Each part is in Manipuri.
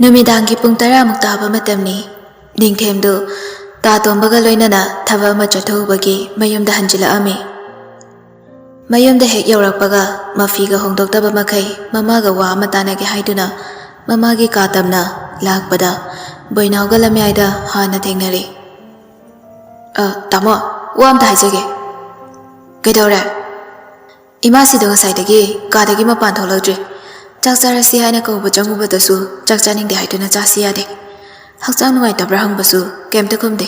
नुमिदांगी पुंग 10 ताबा मतमनी निंगथेमदु तातोंबगा लोइनना थबा अमा चथौबगी मयुमदा हंजिलाअमी मयुमदा हेक यौरकपगा मफीगा होंदोक्तबा मखै ममागा वा अमा तानागे हाइदुना ममागी कातमना लाकपदा बोइनावगा लम्याइदा हाना थेंगनरी तामो वा अमता हाइजगे कइदौरे इमासिदो ngसाइदगी कादगी मपान थोलौद्रि चाक चारसी हाइना कौबा चंगुबदसु चाक चानिंगदे हाइदुना चासी यादे हक्चांग नुंगाइतब्रा हंगबसु केमता खुमदे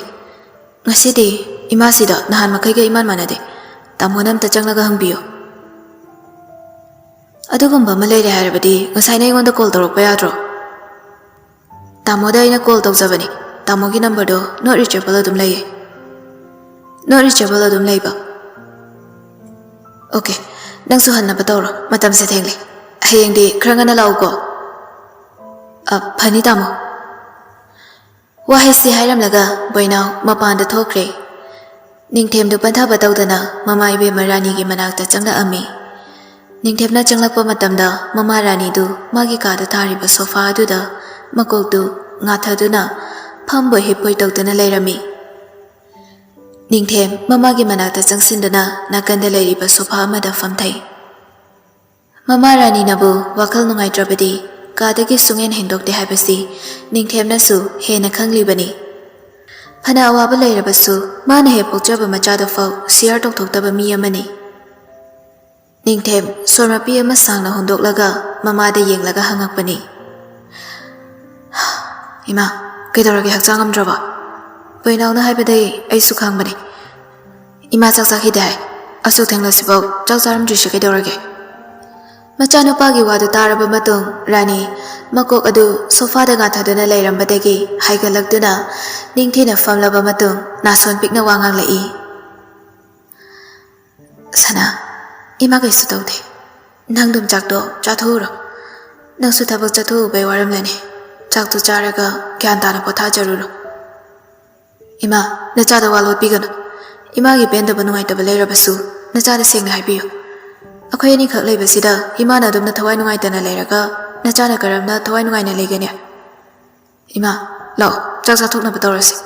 ngasiदी इमासिदा नहान मखैगा इमान मानदे तामोना अमता चंगलगा हंगबियो अदुगुंबा अमा लेरे हाइरबदी ngसाइना अइंगोंदा कॉल तौरक्पा याद्रो तामोदा अइना कॉल तौजबनी तामोगी नंबरदो नॉट रीचेबल अदुम लैये नॉट रीचेबल अदुम लैबा ओके नंसु हन्नबा तौरो मतमसे थेंगले हयेंदी खरा ngana लाउको फनी तामो वाहेसी हाइरमलगा बोइनाव मपानदा थोक्रे निंगथेमदु पंथाबा तौदना ममा इबेमा रानीगी मनाक्ता चंगलाअमी निंगथेमना चंगलाक्पा मतमदा ममा रानीदु मागी कादा थारिबा सोफा अदुदा मकोकदु ngathaduna phamboi hipoi tawdana leirami निंगथेम ममागी मनाक्ता चंगसिंदना नाकंदा लेरिबा सोफा अमदा famthai ममा रानी नबु वखल नुंगाइद्रबदी कादगी सुंगेन हेंदोक्ते हाइबसी निंगथेमनासु हेना खंगलिबनी फना अवाबा लेरबसु माना हे पोक्चबा मचादा फाउ सियार तोक्थोक्तबा मी अमनी निंगथेम सोरमापी अमा सांगना होंदोक्लगा ममादा येंगलगा हंगकपनी इमा कइदौरगे हक्चांग अमद्रबा बोइनावना हाइबदै अइसु खांगबनी इमा चाकचाखिदे हाइ असुक थेंगलसिबाउ चाक चारमद्रिसे कइदौरगे मचानुपागी वादु तारबा मतुंग रानी मकोक अदु सोफादा ngathaduna leirambadagi हाइगलक्तुना निंगथेना फमलबा मतुंग नासोन पिकना वांगांग लई सना इमा कइसु तौदे नंगदुम चाकदो चाथुरो नंसु थबक चाथु बे वारमलने चाकदु चारगा ग्यान ताना पोथा जरुरो इमा नचादा वालोत पिगनो इमागी बेंदबा नुंगाइतबा लेरबसु नचादा सेंगना हाइबियो अखोयनी खक लेबसिदा इमाना दुमना थवाइ नुंगाइतना लेरगा नचाना करमना थवाइ नुंगाइना लेगने इमा लो चाक चाथोकनबा तौरसि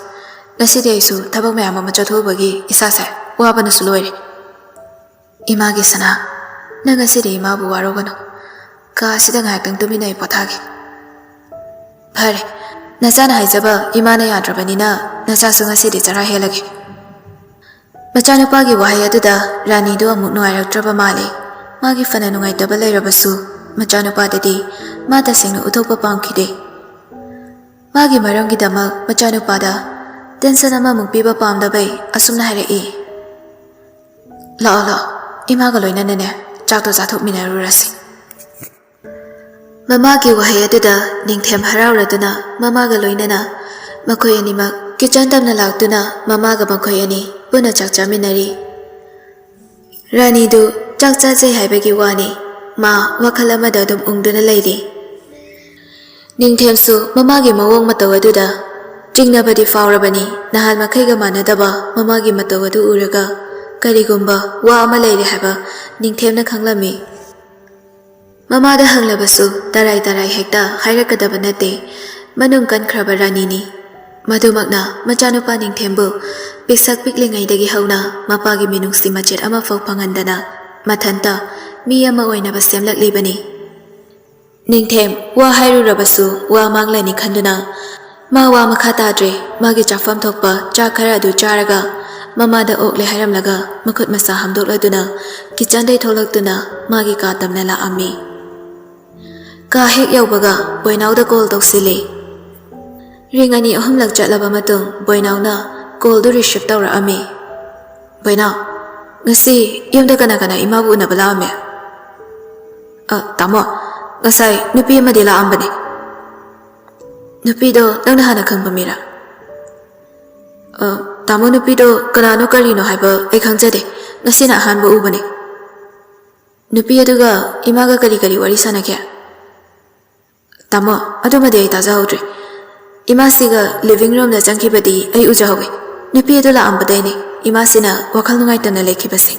ngasiदी आइसु थबक मयाम अमा चथुबगी इसासे वाबनसु लोइरे इमागी सना नंग ngasiदी इमाबु वारोगनो कासिदा ngaktang tuminai pothagi फरे नचाना हाइजबा इमाना याद्रबनिना नचासु ngasiदी चरा हेलगे मचानुपागी वाहै अदुदा रानीदो अमुक नुंगाइरक्त्रबा माले मागी फना नुंगाइतबा लेरबसु मचानुपाददी मा तसेंगना उथोकपा पामखिदे मागी मरमगिदमक मचानुपादा टेंशन अमामुक पीबा पामदबै असुमना हाइरई लाओ लाओ इमागा लोइनने चाकदो चाथोकमिनारुरसि ममागी वाहै अदुदा निंगथेम हराउरदुना ममागा लोइनना मखोय अनिमक किचन तमना लाक्तुना ममागा मखोय अनि पुना चाक चामिनरी रानीदु चाक चाचे हाइबगी वानी मा वखल अमदा दुम उंगदुना लेरी निंगथेमसु ममागी मवोंग मतौ अदुदा चिंगनबदी फावरबनी नहाल मखैगा मानदबा ममागी मतौ अदु उरगा करिगुंबा वा अमा लेरी हाइबा निंगथेमना खंगलमी ममादा हंगलबसु तराई तराई हेक्ता हाइरकदबा नते मनुंग कनख्रबा रानीनी मधुमकना मचानुपा निंगथेमबु पिक्सक पिकलिंगाइदगी हौना मपागी मिनुंगसी मचेत अमा फौ फंगंदना मथंता मी अमा ओइनबा सेमलकलिबनी निंगथेम वा हाइरुरबसु वा मांगलनी खंदुना मा वा मखा ताद्रे मागी चाफम थोकपा चाक खरा अदु चारगा ममादा ओकले हाइरमलगा मखुत मसा हमदोकलदुना किचनदै थोलक्तुना मागी कातमना लाअमी का हेक यौबगा बोइनावदा कॉल तौसिले रिंग अनि अहमलक चटलबा मतुंग बोइनावना कॉल दु receive तौरअमी बोइनाव ngasi yumda kana kana imabu na bala me tamo ngasai nupi amadi la ambani nupi do nangna hana khangba mira tamo nupi do kana no kari no haiba ai khangjade ngasi na hanba ubani nupi aduga imaga kari kari wari sana kya tamo adumade ai taja hodre imasiga living room da changkibadi ai ujawe nupi adu la ambadaini इमासिना वखल नुंगाइतना लेखिबसे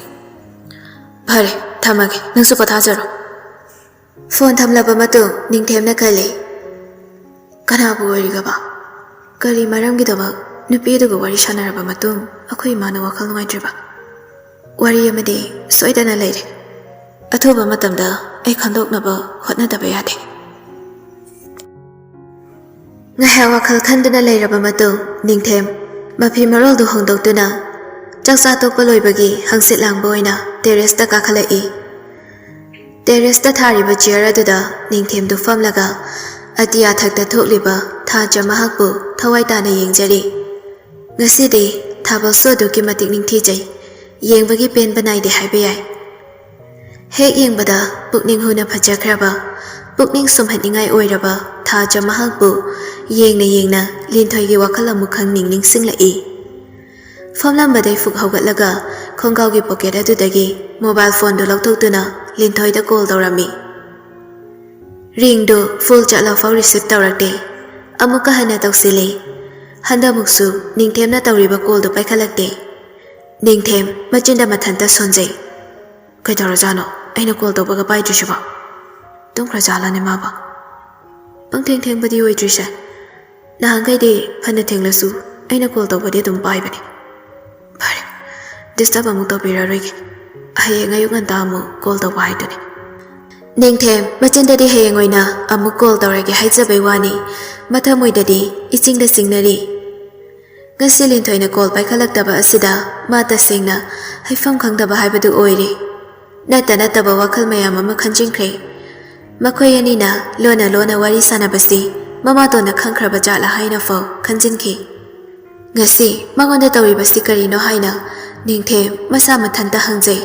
फरे थमगे नंसु पथाजरो फोन थमलबा मतु निंगथेमना खले ꯀꯅꯥꯕꯨ ꯑꯣꯏꯔꯤꯒꯕ ꯀꯔꯤ ꯃꯔꯝꯒꯤꯗꯃꯛ ꯅꯨꯄꯤ ꯑꯗꯨꯒ ꯋꯥꯔꯤ ꯁꯥꯟꯅꯔꯕ ꯃꯇꯨꯡ ꯑꯩꯈꯣꯏ ꯏꯃꯥꯅ ꯋꯥꯈꯜ ꯅꯨꯡꯉꯥꯏꯇ꯭ꯔꯤꯕ ꯋꯥꯔꯤ ꯑꯃꯗꯤ ꯁꯣꯏꯗꯅ ꯂꯩꯔꯦ ꯑꯊꯨꯕ ꯃꯇꯝꯗ ꯑꯩ ꯈꯪꯗꯣꯛꯅꯕ ꯍꯣꯠꯅꯗꯕ ꯌꯥꯗꯦ ꯉꯥꯏꯍꯥꯛ ꯋꯥꯈꯜ ꯈꯟꯗꯨꯅ ꯂꯩꯔꯕ ꯃꯇꯨꯡ ꯅꯤꯡꯊꯦꯝ ꯃꯐꯤ ꯃꯔꯣꯜꯗꯨ ꯍꯣꯡꯗꯣꯛꯇꯨꯅ ꯆꯥꯛꯆꯥ ꯇꯣꯛꯄ ꯂꯣꯏꯕꯒꯤ ꯍꯪꯆꯤꯠ ꯂꯥꯡꯕ ꯑꯣꯏꯅ ꯇꯦꯔꯦꯁꯇ ꯀꯥꯈꯠꯂꯛꯏ ꯇꯦꯔꯦꯁꯇ ꯊꯥꯔꯤꯕ ꯆꯤꯌꯔ ꯑꯗꯨꯗ ꯅꯤꯡꯊꯦꯝꯗꯨ ꯐꯝꯂꯒ ꯑꯇꯤꯌꯥꯊꯛꯇ ꯊꯣꯛꯂꯤꯕ ꯊꯥꯖ ꯃꯍꯥꯛꯄꯨ ꯊꯋꯥꯏ ꯇꯥꯅ ꯌꯦꯡꯖꯔꯤ ꯉꯁꯤꯗꯤ ꯊꯥꯕꯜꯁꯨ ꯑꯗꯨꯛꯀꯤ ꯃꯇꯤꯛ ꯅꯤꯡꯊꯤꯖꯩ ꯌꯦꯡꯕꯒꯤ ꯄꯦꯟꯕ ꯅꯥꯏꯗꯦ ꯍꯥꯏꯕ ꯌꯥꯏ ꯍꯦꯛ ꯌꯦꯡꯕꯗ ꯄꯨꯛꯅꯤꯡ ꯍꯨꯅ ꯐꯖꯈ꯭ꯔꯕ ꯄꯨꯛꯅꯤꯡ ꯁꯨꯝꯍꯠꯅꯤꯡꯉꯥꯏ ꯑꯣꯏꯔꯕ ꯊꯥꯖ ꯃꯍꯥꯛꯄꯨ ꯌꯦꯡꯅ ꯌꯦꯡꯅ ꯂꯤꯟꯊꯣꯏꯒꯤ ꯋꯥꯈꯜ ꯑꯃꯨꯛ ꯈꯪ ꯅꯤꯡꯁꯤꯡꯂꯛꯏ ꯐꯝꯂꯝꯕꯗꯩ ꯐꯨꯛ ꯍꯧꯒꯠꯂꯒ ꯈꯣꯡꯒꯥꯎꯒꯤ ꯄꯣꯀꯦꯠ ꯑꯗꯨꯗꯒꯤ ꯃꯣꯕꯥꯏꯜ ꯐꯣꯟꯗꯨ ꯂꯧꯊꯣꯛꯇꯨꯅ ꯂꯤꯟꯊꯣꯏꯗ ꯀꯣꯜ ꯇꯧꯔꯝꯃꯤ ꯔꯤꯡꯗꯨ ꯐꯨꯜ ꯆꯠꯂꯐꯥꯎ ꯔꯤꯁꯤꯞ ꯇꯧꯔꯛꯇꯦ ꯑꯃꯨꯛꯀ ꯍꯟꯅ ꯇꯧꯁꯤꯜꯂꯤ ꯍꯟꯗꯛꯃꯨꯛꯁꯨ ꯅꯤꯡꯊꯦꯝꯅ ꯇꯧꯔꯤꯕ ꯀꯣꯜꯗꯨ ꯄꯥꯏꯈꯠꯂꯛꯇꯦ ꯅꯤꯡꯊꯦꯝ ꯃꯆꯤꯟꯗ ꯃꯊꯟꯇ ꯁꯣꯟꯖꯩ ꯀꯩꯗꯧꯔꯖꯥꯠꯅꯣ ꯑꯩꯅ ꯀꯣꯜ ꯇꯧꯕꯒ ꯄꯥꯏꯗ꯭ꯔꯤꯁꯤꯕꯣ ꯇꯨꯝꯈ꯭ꯔꯖꯥꯠꯂꯅꯦ ꯃꯥꯕ ꯄꯪꯊꯦꯡ ꯊꯦꯡꯕꯗꯤ ꯑꯣꯏꯗ꯭ꯔꯤꯁꯦ ꯅꯍꯥꯟꯈꯩꯗꯤ ꯐꯅ ꯊꯦꯡꯂꯁꯨ ꯑꯩꯅ ꯀꯣꯜ ꯇꯧꯕꯗꯤ ꯑꯗꯨꯝ ꯄꯥꯏꯕꯅꯤ ꯐꯔꯦ ꯗꯤꯁꯇꯔꯕ ꯑꯃꯨꯛ ꯇꯧꯕꯤꯔꯔꯣꯏꯒꯦ ꯍꯌꯦꯡ ꯑꯌꯨꯛ ꯉꯟꯇꯥ ꯑꯃꯨꯛ ꯀꯣꯜ ꯇꯧꯕ ꯍꯥꯏꯗꯨꯅꯤ ꯅꯤꯡꯊꯦꯝ ꯃꯆꯤꯟꯗꯗꯤ ꯍꯌꯦꯡ ꯑꯣꯏꯅ ꯑꯃꯨꯛ ꯀꯣꯜ ꯇꯧꯔꯒꯦ ꯍꯥꯏꯖꯕꯩ ꯋꯥꯅꯤ ꯃꯊꯃꯣꯏꯗꯗꯤ ꯏꯆꯤꯡꯗ ꯆꯤꯡꯅꯔꯤ ꯉꯁꯤ ꯂꯤꯟꯊꯣꯏꯅ ꯀꯣꯜ ꯄꯥꯏꯈꯠꯂꯛꯇꯕ ꯑꯁꯤꯗ ꯃꯥ ꯇꯁꯦꯡꯅ ꯍꯩꯐꯝ ꯈꯪꯗꯕ ꯍꯥꯏꯕꯗꯨ ꯑꯣꯏꯔꯤ ꯅꯠꯇꯕ ꯋꯥꯈꯜ ꯃꯌꯥꯝ ꯑꯃ ꯈꯟꯖꯤꯟꯈ꯭ꯔꯦ ꯃꯈꯣꯏ ꯑꯅꯤꯅ ꯂꯣꯟꯅ ꯂꯣꯟꯅ ꯋꯥꯔꯤ ꯁꯥꯟꯅꯕꯁꯤ ꯃꯃꯥꯇꯣꯟꯅ ꯈꯪꯈ꯭ꯔꯕ ꯖꯥꯠꯂ ꯍꯥꯏꯅꯐꯥꯎ ꯈꯟꯖꯤꯟꯈꯤ ꯉꯁꯤ ꯃꯉꯣꯟꯗ ꯇꯧꯔꯤꯕꯁꯤ ꯀꯔꯤꯅꯣ ꯍꯥꯏꯅ ꯅꯤꯡꯊꯦꯝ ꯃꯁꯥ ꯃꯊꯟꯇ ꯍꯪꯖꯩ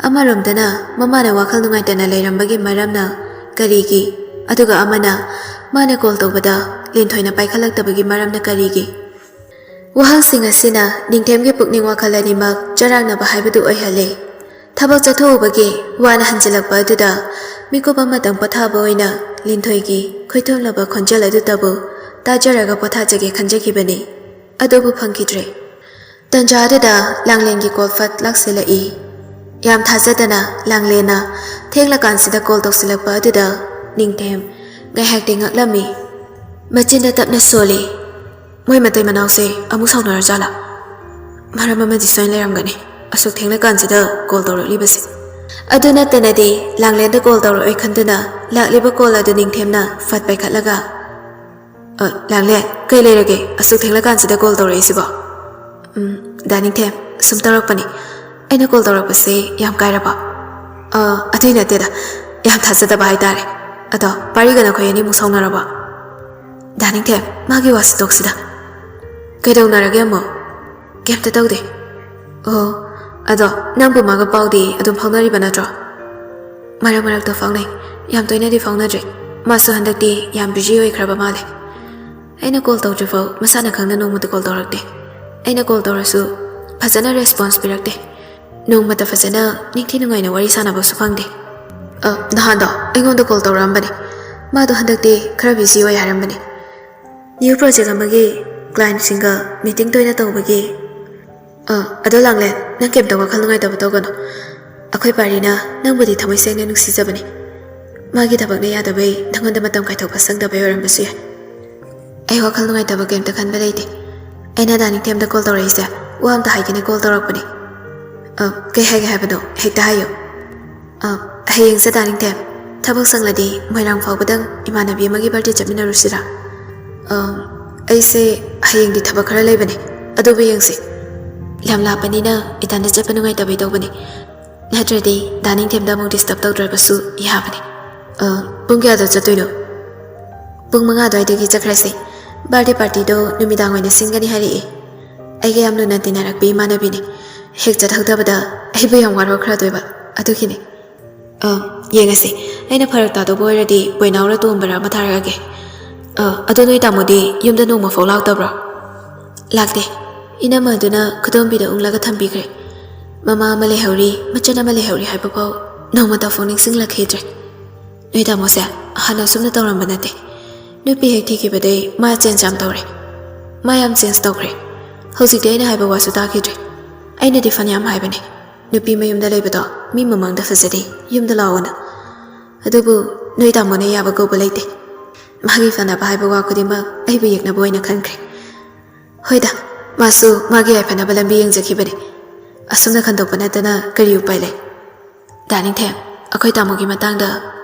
ꯑꯃꯔꯣꯝꯗꯅ ꯃꯃꯥꯅ ꯋꯥꯈꯜ ꯅꯨꯡꯉꯥꯏꯇꯅ ꯂꯩꯔꯝꯕꯒꯤ ꯃꯔꯝꯅ ꯀꯔꯤꯒꯤ ꯑꯗꯨꯒ ꯑꯃꯅ ꯃꯥꯅ ꯀꯣꯜ ꯇꯧꯕꯗ ꯂꯤꯟꯊꯣꯏꯅ ꯄꯥꯏꯈꯠꯂꯛꯇꯕꯒꯤ ꯃꯔꯝꯅ ꯀꯔꯤꯒꯤ ꯋꯥꯍꯪꯁꯤꯡ ꯑꯁꯤꯅ ꯅꯤꯡꯊꯦꯝꯒꯤ ꯄꯨꯛꯅꯤꯡ ꯋꯥꯈꯜ ꯑꯅꯤꯃꯛ ꯆꯔꯥꯡꯅꯕ ꯍꯥꯏꯕꯗꯨ ꯑꯣꯏꯍꯜꯂꯤ ꯊꯕꯛ ꯆꯠꯊꯣꯛꯎꯕꯒꯤ ꯋꯥꯅ ꯍꯟꯖꯤꯜꯂꯛꯄ ꯑꯗꯨꯗ ꯃꯤꯀꯨꯞ ꯑꯃꯇꯪ ꯄꯣꯊꯥꯕ ꯑꯣꯏꯅ ꯂꯤꯟꯊꯣꯏꯒꯤ ꯈꯣꯏꯊꯨꯝꯂꯕ ꯈꯣꯟꯖꯦꯜ ꯑꯗꯨꯇꯕꯨ ꯇꯥꯖꯔꯒ ꯄꯣꯊꯥꯖꯒꯦ ꯈꯟꯖꯈꯤꯕꯅꯤ ꯑꯗꯨꯕꯨ ꯐꯪꯈꯤꯗ꯭ꯔꯦ ꯇꯟꯖꯥ ꯑꯗꯨꯗ ꯂꯥꯡꯂꯦꯟꯒꯤ ꯀꯣꯜ ꯐꯠ ꯂꯥꯛꯁꯤꯜꯂꯛꯏ ꯌꯥꯝ ꯊꯥꯖꯗꯅ ꯂꯥꯡꯂꯦꯟꯅ ꯊꯦꯡꯂꯀꯥꯟꯁꯤꯗ ꯀꯣꯜ ꯇꯧꯁꯤꯜꯂꯛꯄ ꯑꯗꯨꯗ ꯅꯤꯡꯊꯦꯝ ꯉꯥꯏꯍꯥꯛꯇꯤ ꯉꯛꯂꯝꯃꯤ ꯃꯆꯤꯟꯗ ꯇꯞꯅ ꯁꯣꯜꯂꯤ ꯃꯣꯏ ꯃꯇꯩ ꯃꯅꯥꯎꯁꯦ ꯑꯃꯨꯛ ꯁꯥꯎꯅꯔꯖꯥꯠꯂꯥ ꯃꯔꯝ ꯑꯃꯗꯤ ꯁꯣꯏꯅ ꯂꯩꯔꯝꯒꯅꯤ ꯑꯁꯨꯛ ꯊꯦꯡꯂꯀꯥꯟꯁꯤꯗ ꯀꯣꯜ ꯇꯧꯔꯛꯂꯤꯕꯁꯦ ꯑꯗꯨ ꯅꯠꯇꯅꯗꯤ ꯂꯥꯡꯂꯦꯟꯗ ꯀꯣꯜ ꯇꯧꯔꯛꯑꯣꯏ ꯈꯟꯗꯨꯅ ꯂꯥꯛꯂꯤꯕ ꯀꯣꯜ ꯑꯗꯨ ꯅꯤꯡꯊꯦꯝꯅ ꯐꯠ ꯄꯥꯏꯈꯠꯂꯒ ꯂꯥꯡꯂꯦꯟ ꯀꯩ ꯂꯩꯔꯒꯦ ꯑꯁꯨꯛ ꯊꯦꯡꯂꯀꯥꯟꯁꯤꯗ ꯀꯣꯜ ꯇꯧꯔꯛꯏꯁꯤꯕꯣ ꯗꯥ ꯅꯤꯡꯊꯦꯝ ꯁꯨꯝ ꯇꯧꯔꯛꯄꯅꯤ ꯑꯩꯅ ꯀꯣꯜ ꯇꯧꯔꯛꯄꯁꯦ ꯌꯥꯝ ꯀꯥꯏꯔꯕ ꯑꯗꯨꯏ ꯅꯠꯇꯦꯗ ꯌꯥꯝ ꯊꯥꯖꯗꯕ ꯍꯥꯏꯇꯥꯔꯦ ꯑꯗꯣ ꯄꯥꯔꯤꯒ ꯅꯈꯣꯏ ꯑꯅꯤꯃꯨꯛ ꯁꯥꯎꯅꯔꯕ ꯗꯥ ꯅꯤꯡꯊꯦꯝ ꯃꯥꯒꯤ ꯋꯥꯁꯤ ꯇꯣꯛꯁꯤꯗ ꯀꯩꯗꯧꯅꯔꯒꯦ ꯑꯃꯨꯛ ꯀꯩꯝꯇ ꯇꯧꯗꯦ ꯑꯣ ꯑꯗꯣ ꯅꯪꯕꯨ ꯃꯥꯒ ꯄꯥꯎꯗꯤ ꯑꯗꯨꯝ ꯐꯥꯎꯅꯔꯤꯕ ꯅꯠꯇ꯭ꯔꯣ ꯃꯔꯛ ꯃꯔꯛꯇ ꯐꯥꯎꯅꯩ ꯌꯥꯝ ꯇꯣꯏꯅꯗꯤ ꯐꯥꯎꯅꯗ꯭ꯔꯤ ꯃꯥꯁꯨ ꯍꯟꯗꯛꯇꯤ ꯌꯥꯝ ꯕꯤꯖꯤ ꯑꯣꯏꯈ꯭ꯔꯕ ꯃꯥꯜꯂꯦ ꯑꯩꯅ ꯀꯣꯜ ꯇꯧꯗ꯭ꯔꯤꯐꯥꯎ ꯃꯁꯥꯅ ꯈꯪꯅ ꯅꯣꯡꯃꯇ ꯀꯣꯜ ꯇꯧꯔꯛꯇꯦ ꯑꯩꯅ ꯀꯣꯜ ꯇꯧꯔꯁꯨ ꯐꯖꯅ ꯔꯦꯁꯄꯣꯟꯁ ꯄꯤꯔꯛꯇꯦ ꯅꯣꯡꯃꯇ ꯐꯖꯅ ꯅꯤꯡꯊꯤ ꯅꯨꯡꯉꯥꯏꯅ ꯋꯥꯔꯤ ꯁꯥꯟꯅꯕꯁꯨ ꯐꯪꯗꯦ ꯅꯍꯥꯟꯗꯣ ꯑꯩꯉꯣꯟꯗ ꯀꯣꯜ ꯇꯧꯔꯛꯑꯝꯕꯅꯤ ꯃꯥꯗꯣ ꯍꯟꯗꯛꯇꯤ ꯈꯔ ꯕꯤꯖꯤ ꯑꯣꯏ ꯍꯥꯏꯔꯝꯕꯅꯤ ꯅ꯭ꯌꯨ ꯄ꯭ꯔꯣꯖꯦꯛ ꯑꯃꯒꯤ ꯀ꯭ꯂꯥꯏꯟꯠꯁꯤꯡꯒ ꯃꯤꯇꯤꯡ ꯇꯣꯏꯅ ꯇꯧꯕꯒꯤ ꯑꯗꯣ ꯂꯥꯡꯂꯦꯟ ꯅꯪ ꯀꯩꯝꯇ ꯋꯥꯈꯜ ꯅꯨꯡꯉꯥꯏꯇꯕ ꯇꯧꯒꯅꯨ ꯑꯩꯈꯣꯏ ꯄꯥꯔꯤꯅ ꯅꯪꯕꯨꯗꯤ ꯊꯃꯣꯏ ꯁꯦꯡꯅ ꯅꯨꯡꯁꯤꯖꯕꯅꯤ ꯃꯥꯒꯤ ꯊꯕꯛꯅ ꯌꯥꯗꯕꯩ ꯅꯪꯉꯣꯟꯗ ꯃꯇꯝ ꯀꯥꯏꯊꯣꯛꯄ ꯁꯪꯗꯕꯩ ꯑꯣꯏꯔꯝꯕꯁꯨ ꯌꯥꯏ ꯑꯩ ꯋꯥꯈꯜ ꯅꯨꯡꯉꯥꯏꯇꯕ ꯀꯩꯝꯇ ꯈꯟꯕ ꯂꯩꯇꯦ ꯑꯩꯅ ꯗꯥ ꯅꯤꯡꯊꯦꯝꯗ ꯀꯣꯜ ꯇꯧꯔꯛꯏꯁꯦ ꯋꯥ ꯑꯝꯇ ꯍꯥꯏꯒꯦꯅ ꯀꯣꯜ ꯇꯧꯔꯛꯄꯅꯤ ꯀꯩ ꯍꯥꯏꯒꯦ ꯍꯥꯏꯕꯅꯣ ꯍꯦꯛꯇ ꯍꯥꯏꯌꯨ ꯍꯌꯦꯡꯁꯦ ꯗꯥ ꯅꯤꯡꯊꯦꯝ ꯊꯕꯛ ꯁꯪꯂꯗꯤ ꯃꯣꯏꯔꯥꯡ ꯐꯥꯎꯕꯗꯪ ꯏꯃꯥꯟꯅꯕꯤ ꯑꯃꯒꯤ ꯕꯥꯔꯗꯦ ꯆꯠꯃꯤꯟꯅꯔꯨꯁꯤꯔꯥ ꯑꯩꯁꯦ ꯍꯌꯦꯡꯗꯤ ꯊꯕꯛ ꯈꯔ ꯂꯩꯕꯅꯦ ꯑꯗꯨꯕꯨ ꯌꯦꯡꯁꯤ ꯌꯥꯝ ꯂꯥꯞꯄꯅꯤꯅ ꯏꯊꯟꯇ ꯆꯠꯄ ꯅꯨꯡꯉꯥꯏꯇꯕꯩ ꯇꯧꯕꯅꯤ ꯅꯠꯇ꯭ꯔꯗꯤ ꯗꯥ ꯅꯤꯡꯊꯦꯝꯗ ꯑꯃꯨꯛ ꯗꯤꯁꯇꯔꯕ ꯇꯧꯗ꯭ꯔꯕꯁꯨ ꯌꯥꯕꯅꯤ ꯄꯨꯡ ꯀꯌꯥꯗ ꯆꯠꯇꯣꯏꯅꯣ ꯄꯨꯡ 5 ꯑꯗꯨꯋꯥꯏꯗꯒꯤ ꯆꯠꯈ꯭ꯔꯁꯤ ꯕꯥꯔꯗꯦ ꯄꯥꯔꯇꯤꯗꯣ ꯅꯨꯃꯤꯗꯥꯡ ꯑꯣꯏꯅ ꯁꯤꯟꯒꯅꯤ ꯍꯥꯏꯔꯛꯏ ꯑꯩꯒ ꯌꯥꯝ ꯂꯨꯅ ꯇꯤꯟꯅꯔꯛꯄꯤ ꯏꯃꯥꯟꯅꯕꯤꯅꯤ ꯍꯦꯛ ꯆꯠꯍꯧꯗꯕꯗ ꯑꯩꯕꯨ ꯌꯥꯝ ꯋꯥꯔꯧꯈ꯭ꯔꯗꯣꯏꯕ ꯑꯗꯨꯒꯤꯅꯤ ꯌꯦꯡꯉꯁꯤ ꯑꯩꯅ ꯐꯔꯛ ꯇꯥꯗꯧꯕ ꯑꯣꯏꯔꯗꯤ ꯄꯣꯏꯅꯥꯎꯔ ꯇꯣꯡꯕꯔ ꯑꯃ ꯊꯥꯔꯛꯑꯒꯦ ꯑꯗꯣ ꯅꯣꯏ ꯇꯥꯃꯣꯗꯤ ꯌꯨꯝꯗ ꯅꯣꯡꯃꯐꯥꯎ ꯂꯥꯛꯇꯕ꯭ꯔꯣ ꯂꯥꯛꯇꯦ ꯏꯅꯝꯃ ꯑꯗꯨꯅ ꯈꯨꯗꯣꯝꯕꯤꯗ ꯎꯪꯂꯒ ꯊꯝꯕꯤꯈ꯭ꯔꯦ ꯃꯃꯥ ꯑꯃ ꯂꯩꯍꯧꯔꯤ ꯃꯆꯟ ꯑꯃ ꯂꯩꯍꯧꯔꯤ ꯍꯥꯏꯕꯐꯥꯎ ꯅꯣꯡꯃꯇꯐꯥꯎ ꯅꯤꯡꯁꯤꯡꯂꯛꯈꯤꯗ꯭ꯔꯦ ꯅꯣꯏ ꯇꯥꯃꯣꯁꯦ ꯍꯥꯟꯅ ꯁꯨꯝꯅ ꯇꯧꯔꯝꯕ ꯅꯠꯇꯦ ꯅꯨꯄꯤ ꯍꯦꯛ ꯊꯤꯈꯤꯕꯗꯩ ꯃꯥ ꯆꯦꯟꯖ ꯌꯥꯝ ꯇꯧꯔꯦ ꯃꯥ ꯌꯥꯝ ꯆꯦꯟꯖ ꯇꯧꯈ꯭ꯔꯦ ꯍꯧꯖꯤꯛꯇꯤ ꯑꯩꯅ ꯍꯥꯏꯕ ꯋꯥꯁꯨ ꯇꯥꯈꯤꯗ꯭ꯔꯦ ꯑꯩꯅꯗꯤ ꯐꯅꯌꯥꯝ ꯍꯥꯏꯕꯅꯦ ꯅꯨꯄꯤ ꯃꯌꯨꯝꯗ ꯂꯩꯕꯗꯣ ꯃꯤ ꯃꯃꯥꯡꯗ ꯐꯖꯗꯦ ꯌꯨꯝꯗ ꯂꯥꯛꯑꯣꯅ ꯑꯗꯨꯕꯨ ꯅꯣꯏ ꯇꯥꯃꯣꯅ ꯌꯥꯕ ꯀꯧꯕ ꯂꯩꯇꯦ ꯃꯥꯒꯤ ꯐꯅꯕ ꯍꯥꯏꯕ ꯋꯥ ꯈꯨꯗꯤꯡꯃꯛ ꯑꯩꯕꯨ ꯌꯦꯛꯅꯕ ꯑꯣꯏꯅ ꯈꯟꯈ꯭ꯔꯦ ꯍꯣꯏꯗ ꯃꯥꯁꯨ ꯃꯥꯒꯤ ꯌꯥꯏꯐꯅꯕ ꯂꯝꯕꯤ ꯌꯦꯡꯖꯈꯤꯕꯅꯤ ꯑꯁꯨꯝꯅ ꯈꯟꯗꯣꯛꯄ ꯅꯠꯇꯅ ꯀꯔꯤ ꯎꯄꯥꯏ ꯂꯩ ꯗꯥꯅꯤꯡꯊꯦꯝ ꯑꯩꯈꯣꯏ ꯇꯥꯃꯣꯒꯤ ꯃꯇꯥꯡꯗ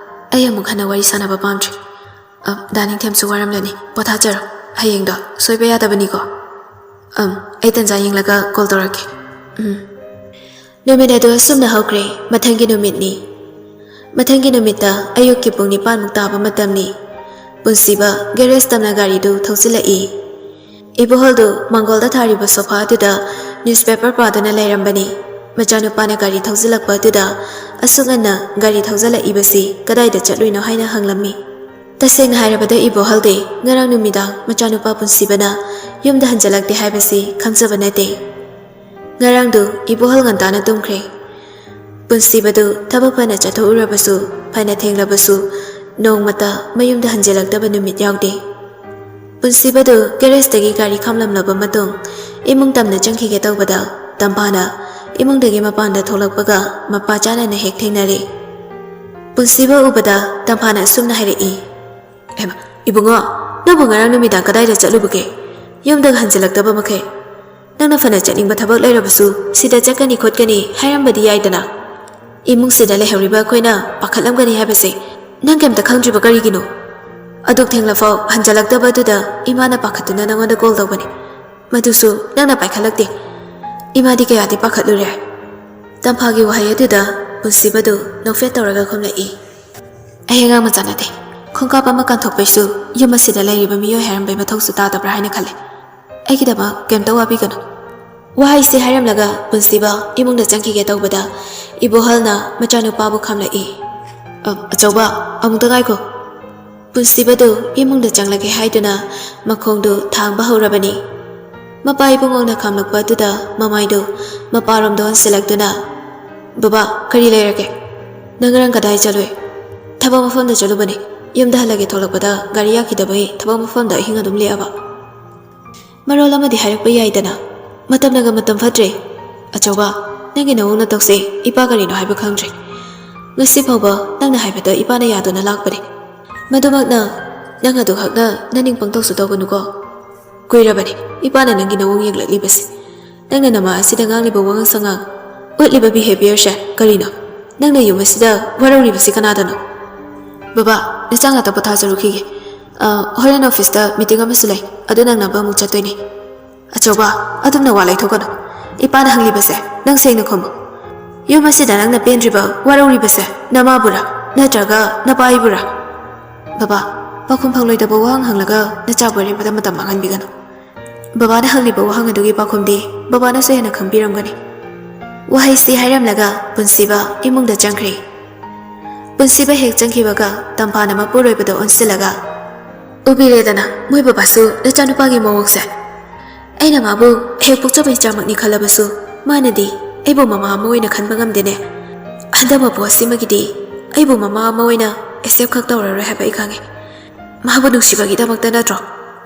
ꯑꯩ ꯑꯃꯨꯛ ꯍꯟꯅ ꯋꯥꯔꯤ ꯁꯥꯟꯅꯕ ꯄꯥꯝꯗ꯭ꯔꯦ ꯗꯥꯅꯤꯡꯊꯦꯝꯁꯨ ꯋꯥꯔꯝꯂꯅꯤ ꯄꯣꯊꯥꯖꯔꯣ ꯍꯌꯦꯡꯗꯣ ꯁꯣꯏꯕ ꯌꯥꯗꯕꯅꯤꯀꯣ ꯑꯩ ꯇꯟꯖꯥ ꯌꯦꯡꯂꯒ ꯀꯣꯜ ꯇꯧꯔꯛꯀꯦ ꯅꯨꯃꯤꯠ ꯑꯗꯨ ꯑꯁꯨꯝꯅ ꯍꯧꯈ꯭ꯔꯦ ꯃꯊꯪꯒꯤ ꯅꯨꯃꯤꯠꯅꯤ ꯃꯊꯪꯒꯤ ꯅꯨꯃꯤꯠꯇ ꯑꯌꯨꯛꯀꯤ ꯄꯨꯡ 9ꯃꯨꯛ ꯇꯥꯕ ꯃꯇꯝꯅꯤ ꯄꯨꯟꯁꯤꯕ ꯒꯦꯔꯦꯖ ꯇꯝꯅ ꯒꯥꯔꯤꯗꯨ ꯊꯧꯖꯤꯜꯂꯛꯏ ꯏꯕꯣꯍꯜꯗꯨ ꯃꯥꯡꯒꯣꯜꯗ ꯊꯥꯔꯤꯕ ꯁꯣꯐꯥ ꯑꯗꯨꯗ ꯅ꯭ꯌꯨꯁꯄꯦꯄꯔ ꯄꯥꯗꯨꯅ ꯂꯩꯔꯝꯕꯅꯤ ꯃꯆꯥꯅꯨꯄꯥꯅ ꯒꯥꯔꯤ ꯊꯧꯖꯤꯜꯂꯛꯄ ꯑꯗꯨꯗ ꯑꯁꯨꯛ ꯉꯟꯅ ꯒꯥꯔꯤ ꯊꯧꯖꯤꯜꯂꯛꯏꯕꯁꯤ ꯀꯗꯥꯏꯗ ꯆꯠꯂꯨꯏꯅꯣ ꯍꯥꯏꯅ ꯍꯪꯂꯝꯃꯤ ꯇꯁꯦꯡꯅ ꯍꯥꯏꯔꯕꯗ ꯏꯕꯣꯍꯜꯗꯤ ꯉꯔꯥꯡ ꯅꯨꯃꯤꯗꯥꯡ ꯃꯆꯥꯅꯨꯄꯥ ꯄꯨꯟꯁꯤꯕꯅ ꯌꯨꯝꯗ ꯍꯟꯖꯤꯜꯂꯛꯇꯦ ꯍꯥꯏꯕꯁꯤ ꯈꯪꯖꯕ ꯅꯠꯇꯦ ꯉꯔꯥꯡꯗꯨ ꯏꯕꯣꯍꯜ ꯉꯟꯇꯥꯅ ꯇꯨꯝꯈ꯭ꯔꯦ ꯄꯨꯟꯁꯤꯕꯗꯨ ꯊꯕꯛ ꯐꯅ ꯆꯠꯊꯣꯛꯎꯔꯕꯁꯨ ꯐꯅ ꯊꯦꯡꯂꯕꯁꯨ ꯅꯣꯡꯃꯇ ꯃꯌꯨꯝꯗ ꯍꯟꯖꯤꯜꯂꯛꯇꯕ ꯅꯨꯃꯤꯠ ꯌꯥꯎꯗꯦ ꯄꯨꯟꯁꯤꯕꯗꯨ ꯒꯦꯔꯦꯖꯇꯒꯤ ꯒꯥꯔꯤ ꯈꯥꯝꯂꯝꯂꯕ ꯃꯇꯨꯡ ꯏꯃꯨꯡ ꯇꯝꯅ ꯆꯪꯈꯤꯒꯦ ꯇꯧꯕꯗ ꯇꯝꯐꯥꯅ ꯏꯃꯨꯡꯗꯒꯤ ꯃꯄꯥꯟꯗ ꯊꯣꯛꯂꯛꯄꯒ ꯃꯄꯥ ꯆꯥꯅꯅ ꯍꯦꯛ ꯊꯦꯡꯅꯔꯦ ꯄꯨꯟꯁꯤꯕ ꯎꯕꯗ ꯇꯝꯐꯥꯅ ꯑꯁꯨꯝꯅ ꯍꯥꯏꯔꯛꯏ ꯏꯕꯨꯡꯉꯣ ꯅꯪꯕꯨ ꯉꯔꯥꯡ ꯅꯨꯃꯤꯗꯥꯡ ꯀꯗꯥꯏꯗ ꯆꯠꯂꯨꯕꯒꯦ ꯌꯨꯝꯗ ꯍꯟꯖꯤꯜꯂꯛꯇꯕ ꯃꯈꯩ ꯅꯪꯅ ꯐꯅ ꯆꯠꯅꯤꯡꯕ ꯊꯕꯛ ꯂꯩꯔꯕꯁꯨ ꯁꯤꯗ ꯆꯠꯀꯅꯤ ꯈꯣꯠꯀꯅꯤ ꯍꯥꯏꯔꯝꯕꯗꯤ ꯌꯥꯏꯗꯅ 이뭉스다 레허리바 코이나 바칼람가니 하베세 난 ꯀꯩꯝꯇ ꯈꯪꯗ꯭ꯔꯤꯕ ꯀꯔꯤꯒꯤꯅꯣ ꯑꯗꯨꯛ ꯊꯦꯡꯂꯐꯥꯎ ꯍꯟꯖꯜꯂꯛꯇꯕꯗꯨꯗ ꯏꯃꯥꯅ ꯄꯥꯈꯠꯇꯨꯅ ꯅꯪꯉꯣꯟꯗ ꯀꯣꯜ ꯇꯧꯕꯅꯤ ꯃꯗꯨꯁꯨ ꯅꯪꯅ ꯄꯥꯏꯈꯠꯂꯛꯇꯦ ꯏꯃꯥꯗꯤ ꯀꯌꯥꯗꯤ ꯄꯥꯈꯠꯂꯨꯔꯦ ꯇꯝꯐꯥꯒꯤ ꯋꯥꯍꯩ ꯑꯗꯨꯗ ꯄꯨꯟꯁꯤꯕꯗꯨ ꯅꯣꯛꯐꯦꯠ ꯇꯧꯔꯒ ꯈꯨꯝꯂꯛꯏ ꯑꯩ ꯑꯉꯥꯡ ꯃꯆꯥ ꯅꯠꯇꯦ ꯈꯣꯡꯀꯥꯞ ꯑꯃ ꯀꯥꯟꯊꯣꯛꯄꯩꯁꯨ ꯌꯨꯝ ꯑꯁꯤꯗ ꯂꯩꯔꯤꯕ ꯃꯤꯑꯣꯏ ꯍꯥꯏꯔꯝꯕꯩ ꯃꯊꯧꯁꯨ ꯇꯥꯗꯕ꯭ꯔꯥ ꯍꯥꯏꯅ ꯈꯜꯂꯦ ꯑꯩꯒꯤꯗꯃꯛ ꯀꯩꯝꯇ ꯋꯥꯕꯤꯒꯅꯨ ꯋꯥꯍꯩꯁꯤ ꯍꯥꯏꯔꯝꯂꯒ ꯄꯨꯟꯁꯤꯕ ꯏꯃꯨꯡꯗ ꯆꯪꯈꯤꯒꯦ ꯇꯧꯕꯗ ꯏꯕꯣꯍꯜꯅ ꯃꯆꯥꯅꯨꯄꯥꯕꯨ ꯈꯥꯝꯂꯛꯏ ꯑꯆꯧꯕ ꯑꯃꯨꯛꯇ ꯉꯥꯏꯈꯣ ꯄꯨꯟꯁꯤꯕꯗꯨ ꯏꯃꯨꯡꯗ ꯆꯪꯂꯒꯦ ꯍꯥꯏꯗꯨꯅ ꯃꯈꯣꯡꯗꯨ ꯊꯥꯡꯕ ꯍꯧꯔꯕꯅꯤ ꯃꯄꯥ ꯏꯕꯨꯡꯉꯣꯅ ꯈꯥꯝꯂꯛꯄ ꯑꯗꯨꯗ ꯃꯃꯥꯏꯗꯨ ꯃꯄꯥꯔꯣꯝꯗ ꯑꯣꯟꯁꯤꯜꯂꯛꯇꯨꯅ ꯕꯕꯥ ꯀꯔꯤ ꯂꯩꯔꯒꯦ ꯅꯪ ꯉꯔꯥꯡ ꯀꯗꯥꯏ ꯆꯠꯂꯨꯏ ꯊꯕꯛ ꯃꯐꯝꯗ ꯆꯠꯂꯨꯕꯅꯤ ꯌꯨꯝꯗ ꯍꯜꯂꯒꯦ ꯊꯣꯛꯂꯛꯄꯗ ꯒꯥꯔꯤ ꯌꯥꯈꯤꯗꯕꯩ ꯊꯕꯛ ꯃꯐꯝꯗ ꯑꯍꯤꯡ ꯑꯗꯨꯝ ꯂꯦꯛꯑꯕ ꯃꯔꯣꯜ ꯑꯃꯗꯤ ꯍꯥꯏꯔꯛꯄ ꯌꯥꯏꯗꯅ ꯃꯇꯝꯅꯒ ꯃꯇꯝ ꯐꯠꯇ꯭ꯔꯦ ꯑꯆꯧꯕ ꯅꯪꯒꯤ ꯅꯋꯣꯡ ꯅꯇꯧꯁꯦ ꯏꯄꯥ ꯀꯔꯤꯅꯣ ꯍꯥꯏꯕ ꯈꯪꯗ꯭ꯔꯦ ꯉꯁꯤ ꯐꯥꯎꯕ ꯅꯪꯅ ꯍꯥꯏꯕꯗ ꯏꯄꯥꯅ ꯌꯥꯗꯨꯅ ꯂꯥꯛꯄꯅꯤ ꯃꯗꯨꯃꯛꯅ ꯅꯪ ꯑꯗꯨ ꯈꯛꯅ ꯅꯅꯤꯡ ꯄꯪꯇꯧꯁꯨ ꯇꯧꯒꯅꯨꯀꯣ ꯀꯨꯏꯔꯕꯅꯤ ꯏꯄꯥꯅ ꯅꯪꯒꯤ ꯅꯋꯣꯡ ꯌꯦꯡꯂꯛꯂꯤꯕꯁꯦ ꯅꯪꯅ ꯅꯃꯥ ꯑꯁꯤꯗ ꯉꯥꯡꯂꯤꯕ ꯋꯥꯉꯥꯡ ꯁꯉꯥꯡ ꯎꯠꯂꯤꯕ ꯕꯤꯍꯦꯕꯤꯌꯔꯁꯦ ꯀꯔꯤꯅꯣ ꯅꯪꯅ ꯌꯨꯝ ꯑꯁꯤꯗ ꯋꯥꯔꯧꯔꯤꯕꯁꯤ ꯀꯅꯥꯗꯅꯣ ꯕꯕꯥ ꯅꯆꯥ ꯉꯥꯛꯇ ꯄꯣꯊꯥꯖꯔꯨꯈꯤꯒꯦ ꯍꯣꯔꯦꯟ ꯑꯣꯐꯤꯁꯇ ꯃꯤꯇꯤꯡ ꯑꯃꯁꯨ ꯂꯩ ꯑꯗꯨ ꯅꯪꯅꯕ ꯑꯃꯨꯛ ꯆꯠꯇꯣꯏꯅꯤ ꯑꯆꯧꯕ ꯑꯗꯨꯝꯅ ꯋꯥ ꯂꯩꯊꯣꯛꯀꯅꯨ ꯏꯄꯥꯅ ꯍꯪꯂꯤꯕꯁꯦ ꯅꯪ ꯁꯦꯡꯅ ꯈꯨꯝꯃꯨ ꯌꯨꯝ ꯑꯁꯤꯗ ꯅꯪꯅ ꯄꯦꯟꯗ꯭ꯔꯤꯕ ꯋꯥꯔꯧꯔꯤꯕꯁꯦ ꯅꯃꯥꯕꯨꯔꯥ ꯅꯠꯇ꯭ꯔꯒ ꯅꯄꯥ ꯏꯕꯨꯔꯥ ꯕꯕꯥ ꯄꯥꯈꯨꯝ ꯐꯪꯂꯣꯏꯗꯕ ꯋꯥꯍꯪ ꯍꯪꯂꯒ ꯅꯆꯥꯕꯨ ꯑꯔꯦꯝꯕꯗ ꯃꯇꯝ ꯃꯥꯡꯍꯟꯕꯤꯒꯅꯨ ꯕꯕꯥꯅ ꯍꯪꯂꯤꯕ ꯋꯥꯍꯪ ꯑꯗꯨꯒꯤ ꯄꯥꯈꯨꯝꯗꯤ ꯕꯕꯥꯅꯁꯨ ꯍꯦꯟꯅ ꯈꯪꯕꯤꯔꯝꯒꯅꯤ ꯋꯥꯍꯩꯁꯤ ꯍꯥꯏꯔꯝꯂꯒ ꯄꯨꯟꯁꯤꯕ ꯏꯃꯨꯡꯗ ꯆꯪꯈ꯭ꯔꯦ ꯄꯨꯟꯁꯤꯕ ꯍꯦꯛ ꯆꯪꯈꯤꯕꯒ ꯇꯝꯐꯥꯅ ꯃꯄꯨꯔꯣꯏꯕꯗ ꯑꯣꯟꯁꯤꯜꯂꯒ ꯎꯕꯤꯔꯦꯗꯅ ꯃꯣꯏ ꯕꯕꯥꯁꯨ ꯅꯆꯥꯅꯨꯄꯥꯒꯤ ꯃꯑꯣꯡꯁꯦ ꯑꯩꯅ ꯃꯥꯕꯨ ꯍꯦꯛ ꯄꯣꯛꯆꯕ ꯏꯆꯥꯃꯛꯅꯤ ꯈꯜꯂꯕꯁꯨ ꯃꯥꯅꯗꯤ ꯑꯩꯕꯨ ꯃꯃꯥ ꯑꯃ ꯑꯣꯏꯅ ꯈꯟꯕ ꯉꯝꯗꯦꯅꯦ ꯍꯟꯗꯛ ꯃꯄꯣ ꯑꯁꯤꯃꯒꯤꯗꯤ ꯑꯩꯕꯨ ꯃꯃꯥ ꯑꯃ ꯑꯣꯏꯅ ꯑꯦꯛꯁꯦꯞ ꯈꯛ ꯇꯧꯔꯔꯣꯏ ꯍꯥꯏꯕ ꯑꯩ ꯈꯪꯉꯦ ꯃꯥꯕꯨ ꯅꯨꯡꯁꯤꯕꯒꯤꯗꯃꯛꯇ ꯅꯠꯇ꯭ꯔꯣ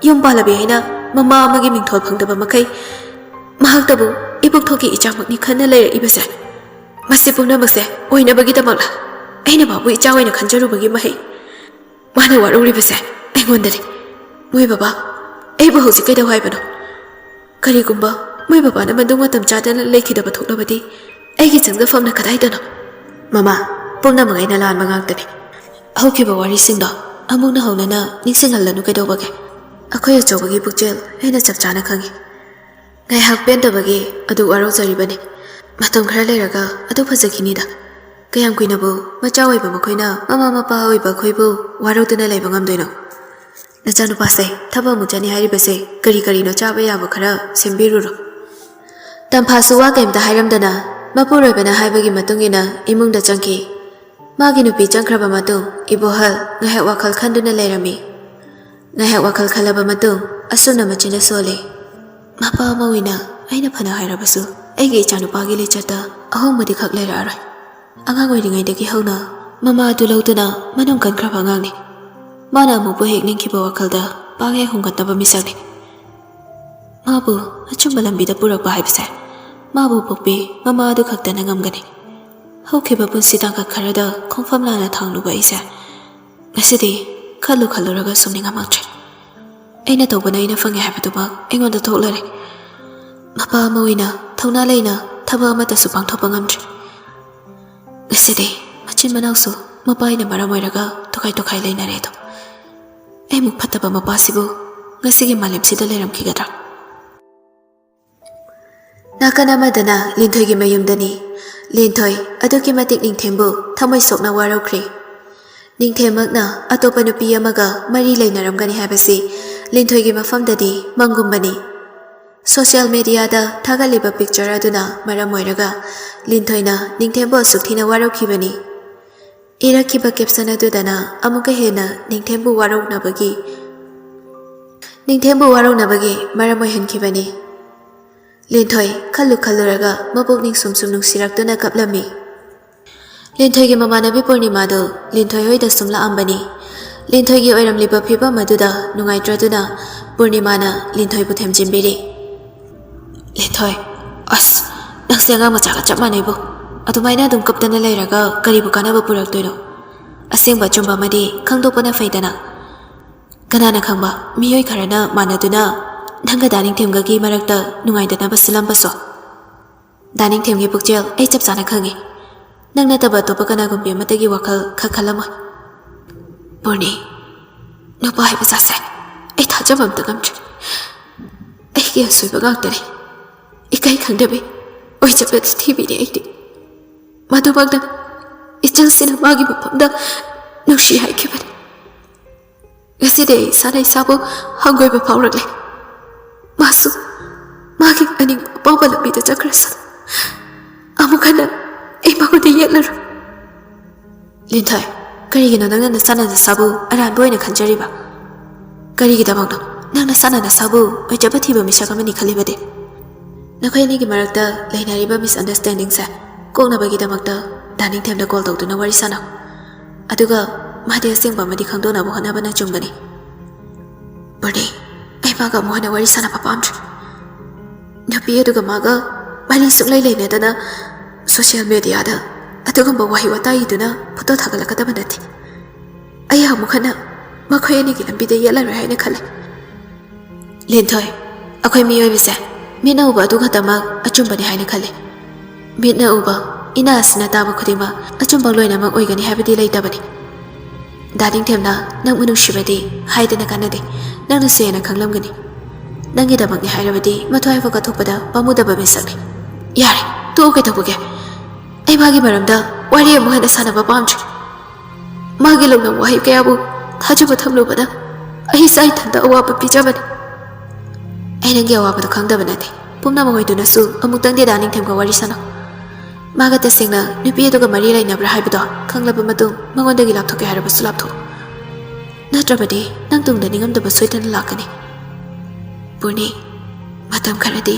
ꯌꯨꯝ ꯄꯥꯜꯂꯕꯤ ꯍꯥꯏꯅ ꯃꯃꯥ ꯑꯃꯒꯤ ꯃꯤꯡꯊꯣꯜ ꯐꯪꯗꯕ ꯃꯈꯩ ꯃꯍꯥꯛꯇꯕꯨ ꯏꯄꯣꯛꯊꯣꯛꯀꯤ ꯏꯆꯥꯃꯛꯅꯤ ꯈꯟꯅ ꯂꯩꯔꯛꯏꯕꯁꯦ ꯃꯁꯤ ꯄꯨꯝꯅꯃꯛꯁꯦ ꯑꯣꯏꯅꯕꯒꯤꯗꯃꯛꯂ ꯑꯩꯅ ꯃꯥꯕꯨ ꯏꯆꯥ ꯑꯣꯏꯅ ꯈꯟꯖꯔꯨꯕꯒꯤ ꯃꯍꯩ ꯃꯥꯅ ꯋꯥꯔꯧꯔꯤꯕꯁꯦ ꯑꯩꯉꯣꯟꯗꯗꯤ ꯃꯣꯏ ꯕꯕꯥ ꯑꯩꯕꯨ ꯍꯧꯖꯤꯛ ꯀꯩꯗꯧ ꯍꯥꯏꯕꯅꯣ ꯀꯔꯤꯒꯨꯝꯕ ꯃꯣꯏ ꯕꯕꯥꯅ ꯃꯗꯨ ꯃꯇꯝ ꯆꯥꯗꯅ ꯂꯩꯈꯤꯗꯕ ꯊꯣꯛꯂꯕꯗꯤ ꯑꯩꯒꯤ ꯆꯪꯖꯐꯝꯅ ꯀꯗꯥꯏꯗꯅꯣ ꯃꯃꯥ ꯄꯨꯝꯅꯃꯛ ꯑꯩꯅ ꯂꯥꯟꯕ ꯉꯥꯛꯇꯅꯤ ꯍꯧꯈꯤꯕ ꯋꯥꯔꯤꯁꯤꯡꯗꯣ ꯑꯃꯨꯛ ꯅꯧꯍꯧꯅꯅ ꯅꯤꯡꯁꯤꯡꯍꯜꯂꯅꯨ ꯀꯩꯗꯧꯕꯒꯦ ꯑꯩꯈꯣꯏ ꯑꯆꯧꯕꯒꯤ ꯄꯨꯛꯆꯦꯜ ꯑꯩꯅ ꯆꯞ ꯆꯥꯅ ꯈꯪꯉꯤ ꯉꯥꯏꯍꯥꯛ ꯄꯦꯟꯗꯕꯒꯤ ꯑꯗꯨ ꯋꯥꯔꯧꯖꯔꯤꯕꯅꯤ ꯃꯇꯝ ꯈꯔ ꯂꯩꯔꯒ ꯑꯗꯨ ꯐꯖꯈꯤꯅꯤꯗ ꯀꯌꯥꯝ ꯀꯨꯏꯅꯕꯨ ꯃꯆꯥ ꯑꯣꯏꯕ ꯃꯈꯣꯏꯅ ꯃꯃꯥ ꯃꯄꯥ ꯑꯣꯏꯕ ꯑꯩꯈꯣꯏꯕꯨ ꯋꯥꯔꯧꯗꯨꯅ ꯂꯩꯕ ꯉꯝꯗꯣꯏꯅꯣ ꯅꯆꯥꯅꯨꯄꯥꯁꯦ ꯊꯕꯛ ꯑꯃꯨꯛ ꯆꯠꯅꯤ ꯍꯥꯏꯔꯤꯕꯁꯦ ꯀꯔꯤ ꯀꯔꯤꯅꯣ ꯆꯥꯕ ꯌꯥꯕ ꯈꯔ ꯁꯦꯝꯕꯤꯔꯨꯔꯣ ꯇꯝꯐꯥꯁꯨ ꯋꯥ ꯀꯩꯝꯇ ꯍꯥꯏꯔꯝꯗꯅ ꯃꯄꯨꯔꯣꯏꯕꯅ ꯍꯥꯏꯕꯒꯤ ꯃꯇꯨꯡꯏꯟꯅ ꯏꯃꯨꯡꯗ ꯆꯪꯈꯤ ꯃꯥꯒꯤ ꯅꯨꯄꯤ ꯆꯪꯈ꯭ꯔꯕ ꯃꯇꯨꯡ ꯏꯕꯣꯍꯜ ꯉꯥꯏꯍꯥꯛ ꯋꯥꯈꯜ ꯈꯟꯗꯨꯅ ꯂꯩꯔꯝꯃꯤ ꯉꯥꯏꯍꯥꯛ ꯋꯥꯈꯜ ꯈꯜꯂꯕ ꯃꯇꯨꯡ ꯑꯁꯨꯝꯅ ꯃꯆꯤꯟꯅ ꯁꯣꯜꯂꯤ ꯃꯄꯥ ꯑꯃ ꯑꯣꯏꯅ ꯑꯩꯅ ꯐꯅ ꯍꯥꯏꯔꯕꯁꯨ ꯑꯩꯒꯤ ꯏꯆꯥꯅꯨꯄꯥꯒꯤ ꯂꯤꯆꯠꯇ ꯑꯍꯣꯡꯕꯗꯤ ꯈꯛ ꯂꯩꯔꯛꯑꯔꯣꯏ ꯑꯉꯥꯡ ꯑꯣꯏꯔꯤꯉꯩꯗꯒꯤ ꯍꯧꯅ ꯃꯃꯥ ꯑꯗꯨ ꯂꯧꯗꯨꯅ ꯃꯅꯨꯡ ꯀꯟꯈ꯭ꯔꯕ ꯑꯉꯥꯡꯅꯤ ꯃꯥꯅ ꯑꯃꯨꯛꯄꯨ ꯍꯦꯛ ꯅꯤꯡꯈꯤꯕ ꯋꯥꯈꯜꯗ ꯄꯥꯡꯍꯦꯛ ꯍꯣꯡꯒꯠꯅꯕ ꯃꯤꯁꯛꯅꯤ ꯃꯥꯕꯨ ꯑꯆꯨꯝꯕ ꯂꯝꯕꯤꯗ ꯄꯨꯔꯛꯄ ꯍꯥꯏꯕꯁꯦ ꯃꯥꯕꯨ ꯄꯣꯛꯄꯤ ꯃꯃꯥ ꯑꯗꯨ ꯈꯛꯇꯅ ꯉꯝꯒꯅꯤ ꯍꯧꯈꯤꯕ ꯄꯨꯟꯁꯤ ꯇꯥꯡꯀꯛ ꯈꯔꯗ ꯈꯣꯡꯐꯝ ꯂꯥꯟꯅ ꯊꯥꯡꯂꯨꯕ ꯑꯩꯁꯦ ꯉꯁꯤꯗꯤ khꯜꯂꯨꯔꯒ ꯁꯨꯝꯅꯤꯡꯉꯝꯃꯛꯇ꯭ꯔꯦ ꯑꯩꯅ ꯇꯧꯕꯅ ꯑꯩꯅ ꯐꯪꯉꯦ ꯍꯥꯏꯕꯗꯨꯃꯛ ꯑꯩꯉꯣꯟꯗ ꯊꯣꯛꯂꯔꯦ ꯃꯄꯥ ꯑꯃ ꯑꯣꯏꯅ ꯊꯧꯅꯥ ꯂꯩꯅ ꯊꯕꯛ ꯑꯃꯠꯇꯁꯨ ꯄꯥꯡꯊꯣꯛꯄ ꯉꯝꯗ꯭ꯔꯦ ꯉꯁꯤꯗꯤ ꯃꯆꯤꯟ ꯃꯅꯥꯎꯁꯨ ꯃꯄꯥꯅ ꯃꯔꯝ ꯑꯣꯏꯔꯒ ꯇꯣꯈꯥꯏ ꯂꯩꯅꯔꯦ ꯑꯗꯣ ꯑꯩꯃꯨꯛ ꯐꯠꯇꯕ ꯃꯄꯥꯁꯤꯕꯨ ꯉꯁꯤꯒꯤ ꯃꯥꯂꯦꯝꯁꯤꯗ ꯂꯩꯔꯝꯈꯤꯒꯗ꯭ꯔꯥ ꯅꯥꯀꯟ ꯑꯃꯗꯅ ꯂꯤꯟꯊꯣꯏꯒꯤ ꯃꯌꯨꯝꯗꯅꯤ ꯂꯤꯟꯊꯣꯏ ꯑꯗꯨꯛꯀꯤ ꯃꯇꯤꯛ ꯅꯤꯡꯊꯦꯝꯕꯨ ꯊꯃꯣꯏ ꯁꯣꯛꯅ ꯋꯥꯔꯧꯈ꯭ꯔꯦ ꯅꯤꯡꯊꯦꯝꯃꯛꯅ ꯑꯇꯣꯞꯄ ꯅꯨꯄꯤ ꯑꯃꯒ ꯃꯔꯤ ꯂꯩꯅꯔꯝꯒꯅꯤ ꯍꯥꯏꯕꯁꯤ ꯂꯤꯟꯊꯣꯏꯒꯤ ꯃꯐꯝꯗꯗꯤ ꯃꯪꯒꯨꯝꯕꯅꯤ ꯁꯣꯁꯤꯌꯦꯜ ꯃꯤꯗꯤꯌꯥꯗ ꯊꯥꯒꯠꯂꯤꯕ ꯄꯤꯛꯆꯔ ꯑꯗꯨꯅ ꯃꯔꯝ ꯑꯣꯏꯔꯒ ꯂꯤꯟꯊꯣꯏꯅ ꯅꯤꯡꯊꯦꯝꯕꯨ ꯑꯁꯨꯛ ꯊꯤꯅ ꯋꯥꯔꯧꯈꯤꯕꯅꯤ ꯏꯔꯛꯈꯤꯕ ꯀꯦꯞꯁꯟ ꯑꯗꯨꯗꯅ ꯑꯃꯨꯛꯀ ꯍꯦꯟꯅ ꯅꯤꯡꯊꯦꯝꯕꯨ ꯋꯥꯔꯧꯅꯕꯒꯤ ꯃꯔꯝ ꯑꯣꯏꯍꯟꯈꯤꯕꯅꯤ ꯂꯤꯟꯊꯣꯏ ꯈꯜꯂꯨꯔꯒ ꯃꯄꯨꯛꯅꯤꯡ ꯁꯨꯝ ꯅꯨꯡꯁꯤꯔꯛꯇꯨꯅ ꯀꯞꯂꯝꯃꯤ ꯂꯤꯟꯊꯣꯏꯒꯤ ꯃꯃꯥꯟꯅꯕꯤ ꯄꯨꯔꯅꯤꯃꯥꯗꯨ ꯂꯤꯟꯊꯣꯏ ꯍꯣꯏꯗ ꯁꯨꯝ ꯂꯥꯛꯑꯝꯕꯅꯤ ꯂꯤꯟꯊꯣꯏꯒꯤ ꯑꯣꯏꯔꯝꯂꯤꯕ ꯐꯤꯕꯝ ꯑꯗꯨꯗ ꯅꯨꯡꯉꯥꯏꯇ꯭ꯔꯗꯨꯅ ꯄꯨꯔꯅꯤꯃꯥꯅ ꯂꯤꯟꯊꯣꯏꯕꯨ ꯊꯦꯝꯖꯤꯟꯕꯤꯔꯤ ꯂꯤꯟꯊꯣꯏ ꯑꯁ ꯅꯪꯁꯦ ꯑꯉꯥꯡ ꯃꯆꯥꯒ ꯆꯞ ꯃꯥꯟꯅꯩꯕꯨ ꯑꯗꯨꯃꯥꯏꯅ ꯑꯗꯨꯝ ꯀꯞꯇꯅ ꯂꯩꯔꯒ ꯀꯔꯤꯕꯨ ꯀꯥꯟꯅꯕ ꯄꯨꯔꯛꯇꯣꯏꯅꯣ ꯑꯁꯦꯡꯕ ꯑꯆꯨꯝꯕ ꯑꯃꯗꯤ ꯈꯪꯗꯣꯛꯄꯅ ꯐꯩꯗꯅ ꯀꯅꯥꯅ ꯈꯪꯕ ꯃꯤꯑꯣꯏ ꯈꯔꯅ ꯃꯥꯟꯅꯗꯨꯅ ꯅꯪꯒ ꯗꯥꯅꯤꯡꯊꯦꯝꯒꯒꯤ ꯃꯔꯛꯇ ꯅꯨꯡꯉꯥꯏꯗꯅꯕ ꯁꯤꯜꯂꯝꯕꯁꯨ ꯗꯥꯅꯤꯡꯊꯦꯝꯒꯤ ꯄꯨꯛꯆꯦꯜ ꯑꯩ ꯆꯞ ꯆꯥꯅ ꯈꯪꯉꯤ ꯅꯪ ꯅꯠꯇꯕ ꯑꯇꯣꯞꯄ ꯀꯅꯥꯒꯨꯝꯕꯤ ꯑꯃꯠꯇꯒꯤ ꯋꯥꯈꯜ ꯈꯜꯂꯝꯃꯣꯏ ꯄꯨꯔꯅꯤ ꯅꯨꯄꯥ ꯍꯥꯏꯕ ꯖꯥꯠꯁꯦ ꯑꯩ ꯊꯥꯖꯕ ꯑꯝꯇ ꯉꯝꯗ꯭ꯔꯦ ꯑꯩꯒꯤ ꯑꯁꯣꯏꯕ ꯉꯥꯛꯇꯅꯤ ꯏꯀꯥꯏ ꯈꯪꯗꯕꯤ ꯑꯣꯏꯖꯕꯗ ꯊꯤꯕꯤꯅꯤ ꯑꯩꯗꯤ ꯃꯗꯨꯃꯛꯅ ꯏꯆꯜꯁꯤꯅ ꯃꯥꯒꯤ ꯃꯐꯝꯗ ꯅꯨꯡꯁꯤ ꯍꯥꯏꯈꯤꯕꯅꯤ ꯉꯁꯤꯗꯤ ꯑꯩ ꯏꯁꯥꯅ ꯏꯁꯥꯕꯨ ꯍꯪꯒꯣꯏꯕ ꯐꯥꯎꯔꯛꯂꯦ ꯃꯥꯁꯨ ꯃꯥꯒꯤ ꯑꯅꯤꯡꯕ ꯑꯄꯥꯝꯕ ꯂꯝꯕꯤꯗ ꯆꯠꯈ꯭ꯔꯁꯨ ꯑꯃꯨꯛ ꯍꯟꯅ ꯑꯩ ꯃꯉꯣꯟꯗ ꯌꯦꯠꯂꯔꯣꯏ ꯂꯤꯟꯊꯣꯏ ꯀꯔꯤꯒꯤꯅꯣ ꯅꯪꯅ ꯅꯁꯥꯅ ꯅꯁꯥꯕꯨ ꯑꯔꯥꯟꯕ ꯑꯣꯏꯅ ꯈꯟꯖꯔꯤꯕ ꯀꯔꯤꯒꯤꯗꯃꯛꯅꯣ ꯅꯪ ꯅꯁꯥꯅ ꯅꯁꯥꯕꯨ ꯑꯣꯏꯖꯕ ꯊꯤꯕ ꯃꯤꯁꯛ ꯑꯃꯅꯤ ꯈꯜꯂꯤꯕꯗꯤ ꯅꯈꯣꯏ ꯑꯅꯤꯒꯤ ꯃꯔꯛꯇ ꯂꯩꯅꯔꯤꯕ ꯃꯤꯁꯑꯟꯗꯔꯁꯇꯦꯟꯗꯤꯡꯁꯦ ꯀꯣꯛꯅꯕꯒꯤꯗꯃꯛꯇ ꯗꯥꯅꯤꯡꯊꯦꯝꯗ ꯀꯣꯜ ꯇꯧꯗꯨꯅ ꯋꯥꯔꯤ ꯁꯥꯟꯅꯧ ꯑꯗꯨꯒ ꯃꯥꯗꯤ ꯑꯁꯦꯡꯕ ꯑꯃꯗꯤ ꯈꯪꯗꯣꯛꯅꯕ ꯍꯣꯠꯅꯕꯅ ꯆꯨꯝꯒꯅꯤ ꯕꯨꯔꯅꯤ ꯑꯩ ꯃꯥꯒ ꯑꯃꯨꯛ ꯍꯟꯅ ꯋꯥꯔꯤ ꯁꯥꯟꯅꯕ ꯄꯥꯝꯗ꯭ꯔꯦ ꯅꯨꯄꯤ ꯑꯗꯨꯒ ꯃꯥꯒ ꯃꯔꯤ ꯁꯨꯛꯂꯩ ꯂꯩꯅꯗꯅ ꯁꯣꯁꯤꯌꯦꯜ ꯃꯤꯗꯤꯌꯥꯗ ꯑꯗꯨꯒꯨꯝꯕ ꯋꯥꯍꯩ ꯋꯥꯇꯥ ꯏꯗꯨꯅ ꯐꯣꯇꯣ ꯊꯥꯒꯠꯂꯛꯀꯗꯕ ꯅꯠꯇꯦ ꯑꯩ ꯑꯃꯨꯛ ꯍꯟꯅ ꯃꯈꯣꯏ ꯑꯅꯤꯒꯤ ꯂꯝꯕꯤꯗ ꯌꯦꯠꯂꯔꯣꯏ ꯍꯥꯏꯅ ꯈꯜꯂꯦ ꯂꯤꯟꯊꯣꯏ ꯑꯩꯈꯣꯏ ꯃꯤꯑꯣꯏꯕꯁꯦ ꯃꯤꯠꯅ ꯎꯕ ꯑꯗꯨ ꯈꯛꯇꯃꯛ ꯑꯆꯨꯝꯕꯅꯤ ꯍꯥꯏꯅ ꯈꯜꯂꯤ ꯃꯤꯠꯅ ꯎꯕ ꯏꯅꯥ ꯑꯁꯤꯅ ꯇꯥꯕ ꯈꯨꯗꯤꯡꯃꯛ ꯑꯆꯨꯝꯕ ꯂꯣꯏꯅꯃꯛ ꯑꯣꯏꯒꯅꯤ ꯍꯥꯏꯕꯗꯤ ꯂꯩꯇꯕꯅꯤ ꯗꯥꯅꯤꯡꯊꯦꯝꯅ ꯅꯪꯕꯨ ꯅꯨꯡꯁꯤꯕꯗꯤ ꯍꯥꯏꯗꯅ ꯀꯥꯟꯅꯗꯦ ꯅꯪꯅꯁꯨ ꯍꯦꯟꯅ ꯈꯪꯂꯝꯒꯅꯤ ꯅꯪꯒꯤꯗꯃꯛꯅꯤ ꯍꯥꯏꯔꯕꯗꯤ ꯃꯊ꯭ꯋꯥꯏꯐꯥꯎ ꯀꯠꯊꯣꯛꯄꯗ ꯄꯥꯝꯃꯨꯗꯕ ꯃꯤꯁꯛꯅꯤ ꯌꯥꯔꯦ ꯇꯣꯛꯑꯣ ꯀꯩꯗꯧꯕꯒꯦ ꯑꯩ ꯃꯥꯒꯤ ꯃꯔꯝꯗ ꯋꯥꯔꯤ ꯑꯃꯨꯛ ꯍꯟꯅ ꯁꯥꯟꯅꯕ ꯄꯥꯝꯗ꯭ꯔꯦ ꯃꯥꯒꯤ ꯂꯧꯅꯝ ꯋꯥꯍꯩ ꯀꯌꯥꯕꯨ ꯊꯥꯖꯕ ꯊꯝꯂꯨꯕꯗ ꯑꯩ ꯏꯁꯥ ꯏꯊꯟꯇ ꯑꯋꯥꯕ ꯄꯤꯖꯕꯅꯤ ꯑꯩ ꯅꯪꯒꯤ ꯑꯋꯥꯕꯗꯣ ꯈꯪꯗꯕ ꯅꯠꯇꯦ ꯄꯨꯝꯅꯃꯛ ꯑꯣꯏꯗꯨꯅꯁꯨ ꯑꯃꯨꯛꯇꯪꯗꯤ ꯗꯥꯅꯤꯡꯊꯦꯝꯒ ꯋꯥꯔꯤ ꯁꯥꯟꯅꯧ ꯃꯥꯒ ꯇꯁꯦꯡꯅ ꯅꯨꯄꯤ ꯑꯗꯨꯒ ꯃꯔꯤ ꯂꯩꯅꯕ꯭ꯔꯥ ꯍꯥꯏꯕꯗꯣ ꯈꯪꯂꯕ ꯃꯇꯨꯡ ꯃꯉꯣꯟꯗꯒꯤ ꯂꯥꯞꯊꯣꯛꯀꯦ ꯍꯥꯏꯔꯕꯁꯨ ꯂꯥꯞꯊꯣꯛ ꯅꯠꯇ꯭ꯔꯕꯗꯤ ꯅꯪ ꯇꯨꯡꯗ ꯅꯤꯡꯉꯝꯗꯕ ꯁꯣꯏꯗꯅ ꯂꯥꯛꯀꯅꯤ ꯄꯨꯔꯅꯤ ꯃꯇꯝ ꯈꯔꯗꯤ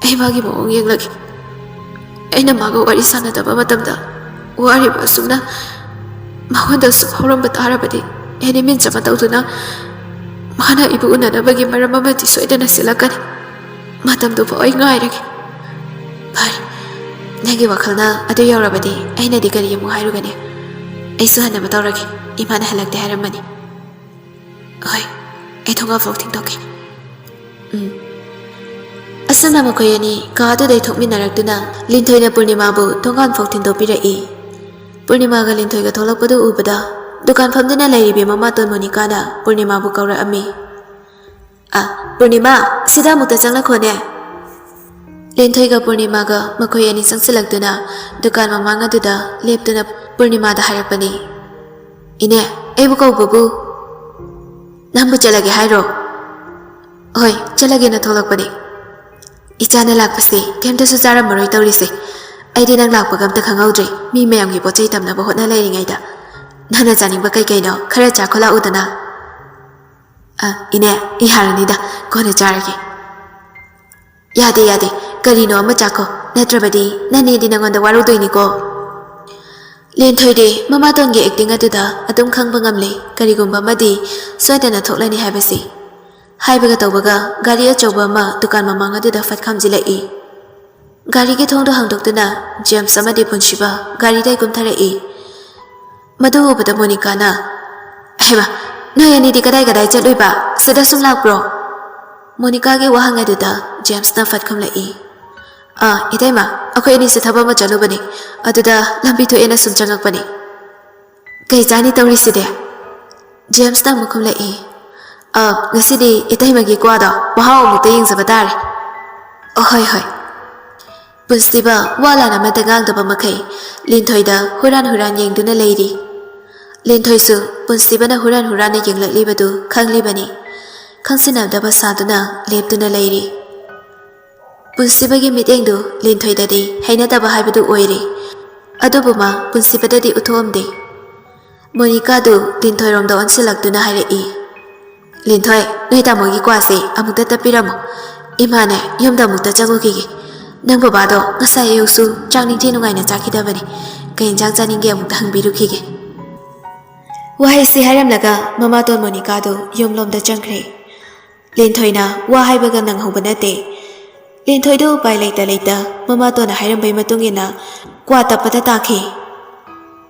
ꯑꯩ ꯃꯥꯒꯤ ꯃꯑꯣꯡ ꯌꯦꯡꯂꯒꯦ ꯑꯩꯅ ꯃꯥꯒ ꯋꯥꯔꯤ ꯁꯥꯟꯅꯗꯕ ꯃꯇꯝꯗ ꯋꯥꯔꯤꯕ ꯑꯁꯨꯝꯅ ꯃꯉꯣꯟꯗꯁꯨ ꯐꯥꯎꯔꯝꯕ ꯇꯥꯔꯕꯗꯤ ꯑꯩꯅ ꯃꯤꯟꯆ ꯑꯃ ꯇꯧꯗꯨꯅ ꯃꯥꯅ ꯑꯩꯕꯨ ꯎꯅꯅꯕꯒꯤ ꯃꯔꯝ ꯑꯃꯗꯤ ꯁꯣꯏꯗꯅ ꯁꯤꯜꯂꯛꯀꯅꯤ ꯃꯇꯝꯗꯨꯐꯥꯎ ꯑꯩ ꯉꯥꯏꯔꯒꯦ ꯐꯔꯦ ꯅꯪꯒꯤ ꯋꯥꯈꯜꯅ ꯑꯗꯨ ꯌꯧꯔꯕꯗꯤ ꯑꯩꯅꯗꯤ ꯀꯔꯤ ꯑꯃꯨꯛ ꯍꯥꯏꯔꯨꯒꯅꯤ ꯑꯩꯁꯨ ꯍꯟꯅꯕ ꯇꯧꯔꯒꯦ ꯏꯃꯥꯅ ꯍꯜꯂꯛꯇꯦ ꯍꯥꯏꯔꯝꯕꯅꯤ ꯍꯣꯏ ꯑꯩ ꯊꯣꯡꯒꯥꯜꯐꯥꯎ ꯊꯤꯡꯗꯣꯛꯀꯦ ꯑꯁꯨꯝꯅ ꯃꯈꯣꯏ ꯑꯅꯤ ꯀꯥ ꯑꯗꯨꯗꯩ ꯊꯣꯛꯃꯤꯟꯅꯔꯛꯇꯨꯅ ꯂꯤꯟꯊꯣꯏꯅ ꯄꯨꯔꯅꯤꯃꯥꯕꯨ ꯊꯣꯡꯒꯥꯜꯐꯥꯎ ꯊꯤꯟꯗꯣꯛꯄꯤꯔꯛꯏ ꯄꯨꯔꯅꯤꯃꯥꯒ ꯂꯤꯟꯊꯣꯏꯒ ꯊꯣꯛꯂꯛꯄꯗꯨ ꯎꯕꯗ ꯗꯨꯀꯥꯟ ꯐꯝꯗꯨꯅ ꯂꯩꯔꯤꯕꯤ ꯃꯃꯥꯇꯣꯟ ꯃꯣꯅꯤꯀꯥꯅ ꯄꯨꯔꯅꯤꯃꯥꯕꯨ ꯀꯧꯔꯛꯑꯝꯃꯤ ꯄꯨꯔꯅꯤꯃꯥ ꯁꯤꯗ ꯑꯃꯨꯛꯇ ꯆꯪꯂꯛꯈꯣꯅꯦ ꯂꯤꯟꯊꯣꯏꯒ ꯄꯨꯔꯅꯤꯃꯥꯒ ꯃꯈꯣꯏ ꯑꯅꯤ ꯆꯪꯁꯤꯜꯂꯛꯇꯨꯅ ꯗꯨꯀꯥꯟ ꯃꯃꯥꯡ ꯑꯗꯨꯗ ꯂꯦꯞꯇꯨꯅ ꯄꯨꯔꯅꯤꯃꯥꯗ ꯍꯥꯏꯔꯛꯄꯅꯤ ꯏꯅꯦ ꯑꯩꯕꯨ ꯀꯧꯕꯕꯨ ꯅꯪꯕꯨ ꯆꯠꯂꯒꯦ ꯍꯥꯏꯔꯣ ꯍꯣꯏ ꯆꯠꯂꯒꯦꯅ ꯊꯣꯛꯂꯛꯄꯅꯤ ꯏꯆꯥꯅ ꯂꯥꯛꯄꯁꯦ ꯀꯩꯝꯇꯁꯨ ꯆꯥꯔꯝꯃꯔꯣꯏ ꯇꯧꯔꯤꯁꯦ ꯑꯩꯗꯤ ꯅꯪ ꯂꯥꯛꯄꯒ ꯑꯝꯇ ꯈꯪꯍꯧꯗ꯭ꯔꯦ ꯃꯤ ꯃꯌꯥꯝꯒꯤ ꯄꯣꯠ ꯆꯩ ꯇꯝꯅꯕ ꯍꯣꯠꯅ ꯂꯩꯔꯤꯉꯩꯗ ꯅꯪꯅ ꯆꯥꯅꯤꯡꯕ ꯀꯩꯀꯩꯅꯣ ꯈꯔ ꯆꯥꯈꯠꯂꯛꯎꯗꯅ ꯏꯅꯦ ꯌꯥꯔꯅꯤꯗ ꯀꯣꯟꯅ ꯆꯥꯔꯒꯦ ꯌꯥꯗꯦ ꯀꯔꯤꯅꯣ ꯑꯃ ꯆꯥꯈꯣ ꯅꯠꯇ꯭ꯔꯕꯗꯤ ꯅꯅꯦꯗꯤ ꯅꯪꯉꯣꯟꯗ ꯋꯥꯔꯧꯗꯣꯏꯅꯤꯀꯣ ꯂꯤꯟꯊꯣꯏꯗꯤ ꯃꯃꯥꯇꯣꯟꯒꯤ ꯑꯦꯛꯇꯤꯡ ꯑꯗꯨꯗ ꯑꯗꯨꯝ ꯈꯪꯕ ꯉꯝꯂꯤ ꯀꯔꯤꯒꯨꯝꯕ ꯑꯃꯗꯤ ꯁꯣꯏꯗꯅ ꯊꯣꯛꯂꯅꯤ ꯍꯥꯏꯕꯁꯤ ꯍꯥꯏꯕꯒ ꯇꯧꯕꯒ ꯒꯥꯔꯤ ꯑꯆꯧꯕ ꯑꯃ ꯗꯨꯀꯥꯟ ꯃꯃꯥꯡ ꯑꯗꯨꯗ ꯐꯠ ꯈꯥꯝꯖꯤꯜꯂꯛꯏ ꯒꯥꯔꯤꯒꯤ ꯊꯣꯡꯗꯣ ꯍꯥꯡꯗꯣꯛꯇꯨꯅ ꯖꯦꯝꯁ ꯑꯃꯗꯤ ꯄꯨꯟꯁꯤꯕ ꯒꯥꯔꯤꯗꯩ ꯀꯨꯝꯊꯔꯛꯏ ꯃꯗꯨ ꯎꯕꯗ ꯃꯣꯅꯤꯀꯥꯅ Hema, noy ani di kadai chatluiba sada sum lakpro. Monica gi wahang aduda James na fat khomlai. Itaima, akhoi ani se thaba ma chalubani. Aduda lambi thu ena sum changakpani. Kai jani tawri side. James na mukhomlai. Ngasidi itaima gi kwada wahaw mu te yingzaba tare. Hoi. Punsiba wala na matagang daba makai. Linthoida huran yengduna leiri. Linthoisu punsiba na huran na yenglakliba khanglibani. Khangsinabdaba saduna leptuna leiri. Punsibagi mitengdu linthoidadi hainadaba haibadu oiri. Adubuma punsibadadi uthomde. Monica du linthoiromda onsilakduna hairei. Linthoi noi tamogi kwase amukta tapiramo. Imane yumda amukta changukigi. Nang babado ngasai ayuksu chang ningthi nungaina chakhidabani. Kai injang chaningge amukta hangbirukhige. Wahai si haramlaga mamaton Monica du yumlomda changkhre. Linthoina wa haibaga nanghauba nate. Linthoidu pai leita mamaton hairambai matungina kwa tapada takhi.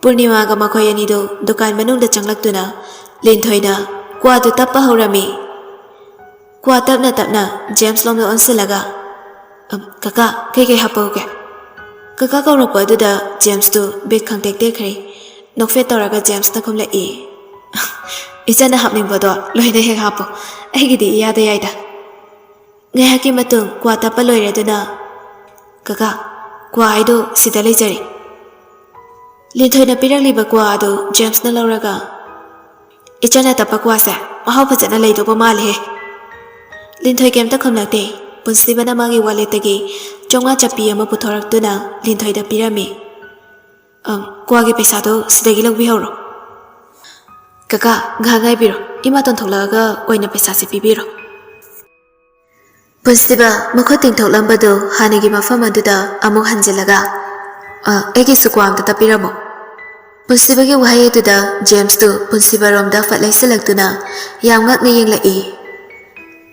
Purnima ga makhoi anidu dukan manungda changlaktuna Linthoina kwa du tappa haurami. Kwa tapna James lomda onsilaga kaka kai hapauge. Kaka kaurapa aduda James du big khangtek tekre. Nokfe tawraga James na khomlai. Ichana hapningbado loina hek hapo. Aigidi yada yaida. Ngayaki matung kwa tappa loireduna kaka kwa aido sida leijari. Linthoina pirakliba kwa adu James na lauraga ichana tappa kwa se mahau phajana leidoba male. Linthoi kemta khomlakte punsibana magi waletagi chonga chapi ama puthoraktuna Linthoida pirami. Kwa gi paisa do sidagi logbi horo. Kaka ngai biro imaton tholaga oina paisa se pibiro. Punsiba makhoting thoklambado hanagi mafam aduda amuk hanjilaga egi sukwam ta tapiramo. Punsiba gi wahai aduda James tu punsiba romda fatlai silaktuna yamngak ne yenglai.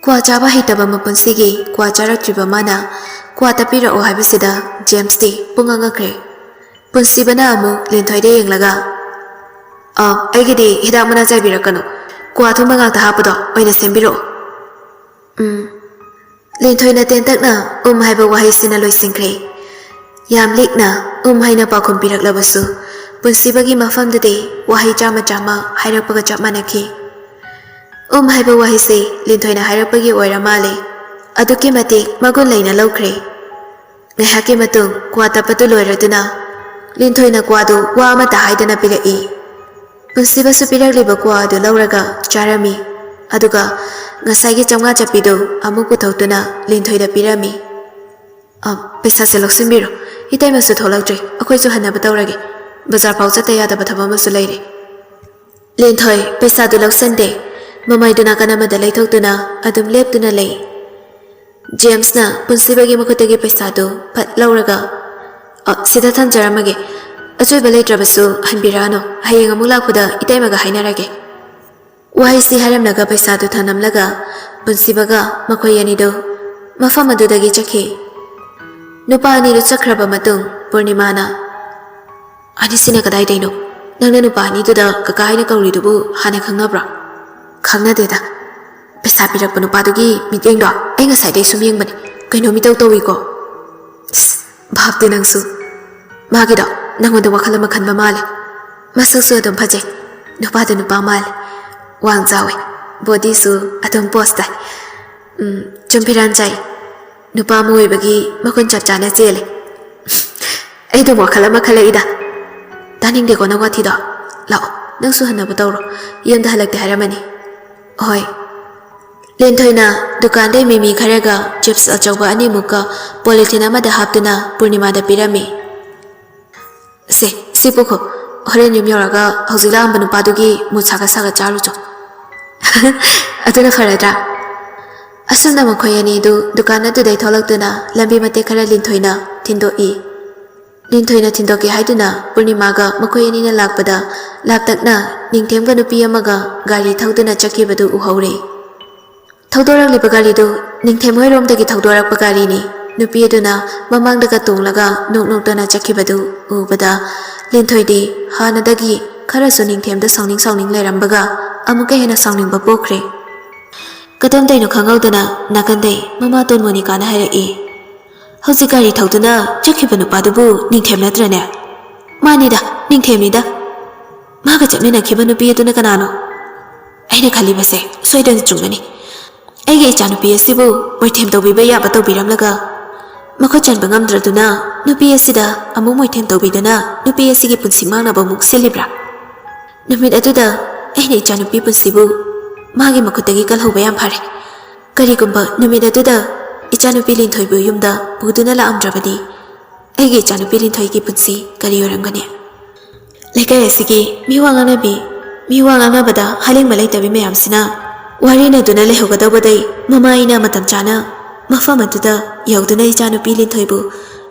Kwa chaba hitaba mapunsigi kwa charaktriba mana kwa tapira o haibisida James ti pungangakre. Punsibana amuk Linthoida yenglaga aigidi hidak mana jaibirakano kwa thumba ngakta hapado oina sembiro. Linthoina tentakna haiba wahai sina loisingkre. Yam likna haina pakhum piraklabasu punsibagi mafamdadi wahai chama hairakpaga chap manakhi. Haiba wahai se Linthoina hairakpagi oira male. Aduki matik magun leina laukre. Ngahaki matung kwa tapatu loiraduna Linthoina kwa du wa amata haidana pilai. Punsibasu pirakliba kwa du lauraga charami. Aduga ngasai chamga chapidu amuk puthokduna Linthoida pirami. Paisa se loksinbiro itaimasu tholakdri akhoisu hanaba tawrage bazar pau chata yadaba thaba masu leire. Linthoi paisa du loksande mamaiduna kanamada leithokduna adum leptuna lei. James na punsibagi makhutagi paisa du phat lauraga sida thamjaramage achoiba leitrabasu hanbirano hayeng amuk lakpada itaimaga hainarage. Wahai si haramlaga paisa du thanamlaga punsibaga makhoi anido mafam adudagi chakhi. Nupa anidu chakraba matung Purnimana ani sina kadai daino nangna nupa aniduda kaka haina kauridubu hana khangnabra. Khangnadeda paisa pirakpa nupadugi mityengdo ai ngasai dai sum yengbani kaino mitau tawiko. Bhapte nangsu magido nangwada wakhala makhanba male. Masaksu adum phajai nupada nupa male. Wang zawe body su adum posta chumpiran jai nupa moy bagi makon chachana jele. Aido wakhala makhala ida taning de kona wathi da lao nangsu hanna batawro yamda halakte haramani. Hoi Linthoina dukan dai mimi kharaga chips achawba ani muka polythene amada haptuna Purnima da pirami. Si pukho horen yum yoraga hozila amba nupadugi mutsaga saga charucho. Aduna faradra asuna makhoi ani du dukan adu dai tholaktuna lambi mate khara Linthoina thindoi. Linthoina thindoki haiduna Purnimaga makhoi ani na lakpada laptakna ningthemga nupi amaga gari thauduna chakhibadu uhaure. Thaudorakliba garidu ningthem hoiromdagi thaudorakpa garini nupi aduna mamangdaga tonglaga noknokdana chakhibadu ubada Linthoidi hanadagi ꯈꯔꯁꯨ ꯅꯤꯡꯊꯦꯝꯗ ꯁꯥꯎꯅꯤꯡ ꯂꯩꯔꯝꯕꯒ ꯑꯃꯨꯛꯀ ꯍꯦꯟꯅ ꯁꯥꯎꯅꯤꯡꯕ ꯄꯣꯛꯈ꯭ꯔꯦ꯫ ꯀꯗꯣꯝꯗꯩꯅꯣ ꯈꯪꯍꯧꯗꯅ ꯅꯥꯀꯟꯗꯩ ꯃꯃꯥꯇꯣꯟ ꯃꯣꯅꯤꯀꯥꯅ ꯍꯥꯏꯔꯛꯏ, ꯍꯧꯖꯤꯛ ꯒꯥꯔꯤ ꯊꯧꯗꯨꯅ ꯆꯠꯈꯤꯕ ꯅꯨꯄꯥꯗꯨꯕꯨ ꯅꯤꯡꯊꯦꯝ ꯅꯠꯇ꯭ꯔꯅꯦ? ꯃꯥꯅꯤꯗ, ꯅꯤꯡꯊꯦꯝꯅꯤꯗ꯫ ꯃꯥꯒ ꯆꯠꯃꯤꯟꯅꯈꯤꯕ ꯅꯨꯄꯤ ꯑꯗꯨꯅ ꯀꯅꯥꯅꯣ? ꯑꯩꯅ ꯈꯜꯂꯤꯕꯁꯦ ꯁꯣꯏꯗꯅ ꯆꯨꯝꯒꯅꯤ꯫ ꯑꯩꯒꯤ ꯏꯆꯥꯅꯨꯄꯤ ꯑꯁꯤꯕꯨ ꯃꯣꯏꯊꯦꯝ ꯇꯧꯕꯤꯕ ꯌꯥꯕ ꯇꯧꯕꯤꯔꯝꯂꯒ ꯃꯈꯨꯠ ꯆꯟꯕ ꯉꯝꯗ꯭ꯔꯗꯨꯅ ꯅꯨꯄꯤ ꯑꯁꯤꯗ ꯑꯃꯨꯛ ꯃꯣꯏꯊꯦꯝ ꯇꯧꯕꯤꯗꯨꯅ ꯅꯨꯄꯤ ꯑꯁꯤꯒꯤ ꯄꯨꯟꯁꯤ ꯃꯥꯡꯅꯕ ꯑꯃꯨꯛ ꯁꯤꯜꯂꯤꯕ꯭ꯔꯥ? ꯅꯨꯃꯤꯠ ꯑꯗꯨꯗ ꯑꯩꯅ ꯏꯆꯥꯅꯨꯄꯤ ꯄꯨꯟꯁꯤꯕꯨ ꯃꯥꯒꯤ ꯃꯈꯨꯠꯇꯒꯤ ꯀꯜꯍꯧꯕ ꯌꯥꯝ ꯐꯔꯦ꯫ ꯀꯔꯤꯒꯨꯝꯕ ꯅꯨꯃꯤꯠ ꯑꯗꯨꯗ ꯏꯆꯥꯅꯨꯄꯤ ꯂꯤꯟꯊꯣꯏꯕꯨ ꯌꯨꯝꯗ ꯄꯨꯗꯨꯅ ꯂꯥꯛꯑꯝꯗ꯭ꯔꯕꯗꯤ ꯑꯩꯒꯤ ꯏꯆꯥꯅꯨꯄꯤ ꯂꯤꯟꯊꯣꯏꯒꯤ ꯄꯨꯟꯁꯤ ꯀꯔꯤ ꯑꯣꯏꯔꯝꯒꯅꯤ? ꯂꯩꯀꯥꯏ ꯑꯁꯤꯒꯤ ꯃꯤꯋꯥ ꯉꯥꯡꯅꯕꯗ ꯍꯥꯂꯦꯡꯕ ꯂꯩꯇꯕꯤ ꯃꯌꯥꯝꯁꯤꯅ ꯋꯥꯔꯤꯅꯗꯨꯅ ꯂꯩꯍꯧꯒꯗꯧꯕꯗꯩ ꯃꯃꯥ ꯑꯩꯅ ꯃꯇꯝ ꯆꯥꯅ ꯃꯐꯝ ꯑꯗꯨꯗ ꯌꯧꯗꯨꯅ ꯏꯆꯥꯅꯨꯄꯤ ꯂꯤꯟꯊꯣꯏꯕꯨ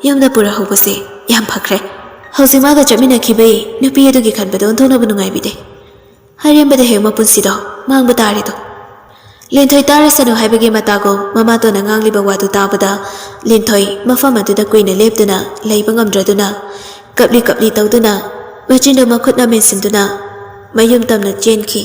ꯌꯨꯝꯗ ꯄꯨꯔꯍꯧꯕꯁꯦ ꯌꯥꯝ ꯐꯈ꯭ꯔꯦ꯫ ꯍꯧꯖꯤꯛ ꯃꯥꯒ ꯆꯠꯃꯤꯟꯅꯈꯤꯕꯩ ꯅꯨꯄꯤ ꯑꯗꯨꯒꯤ ꯈꯟꯕꯗ ꯑꯣꯟꯊꯣꯛꯅꯕ ꯅꯨꯡꯉꯥꯏꯕꯤꯗꯦ꯫ ꯍꯔꯦꯝꯕꯗ ꯍꯦꯛ ꯃꯄꯨꯟꯁꯤꯗꯣ ꯃꯥꯡꯕ ꯇꯥꯔꯦꯗꯣ꯫ ꯂꯤꯟꯊꯣꯏ ꯇꯥꯔꯁꯅꯨ ꯍꯥꯏꯕꯒꯤ ꯃꯇꯥꯒꯨꯝ ꯃꯃꯥꯇꯣꯟꯅ ꯉꯥꯡꯂꯤꯕ ꯋꯥꯗꯨ ꯇꯥꯕꯗ ꯂꯤꯟꯊꯣꯏ ꯃꯐꯝ ꯑꯗꯨꯗ ꯀꯨꯏꯅ ꯂꯦꯞꯇꯨꯅ ꯂꯩꯕ ꯉꯝꯗ꯭ꯔꯗꯨꯅ ꯀꯞꯂꯤ ꯇꯧꯗꯨꯅ ꯃꯆꯤꯟꯗꯨ ꯃꯈꯨꯠꯅ ꯃꯦꯟꯁꯤꯟꯗꯨꯅ ꯃꯌꯨꯝ ꯇꯝꯅ ꯆꯦꯟꯈꯤ꯫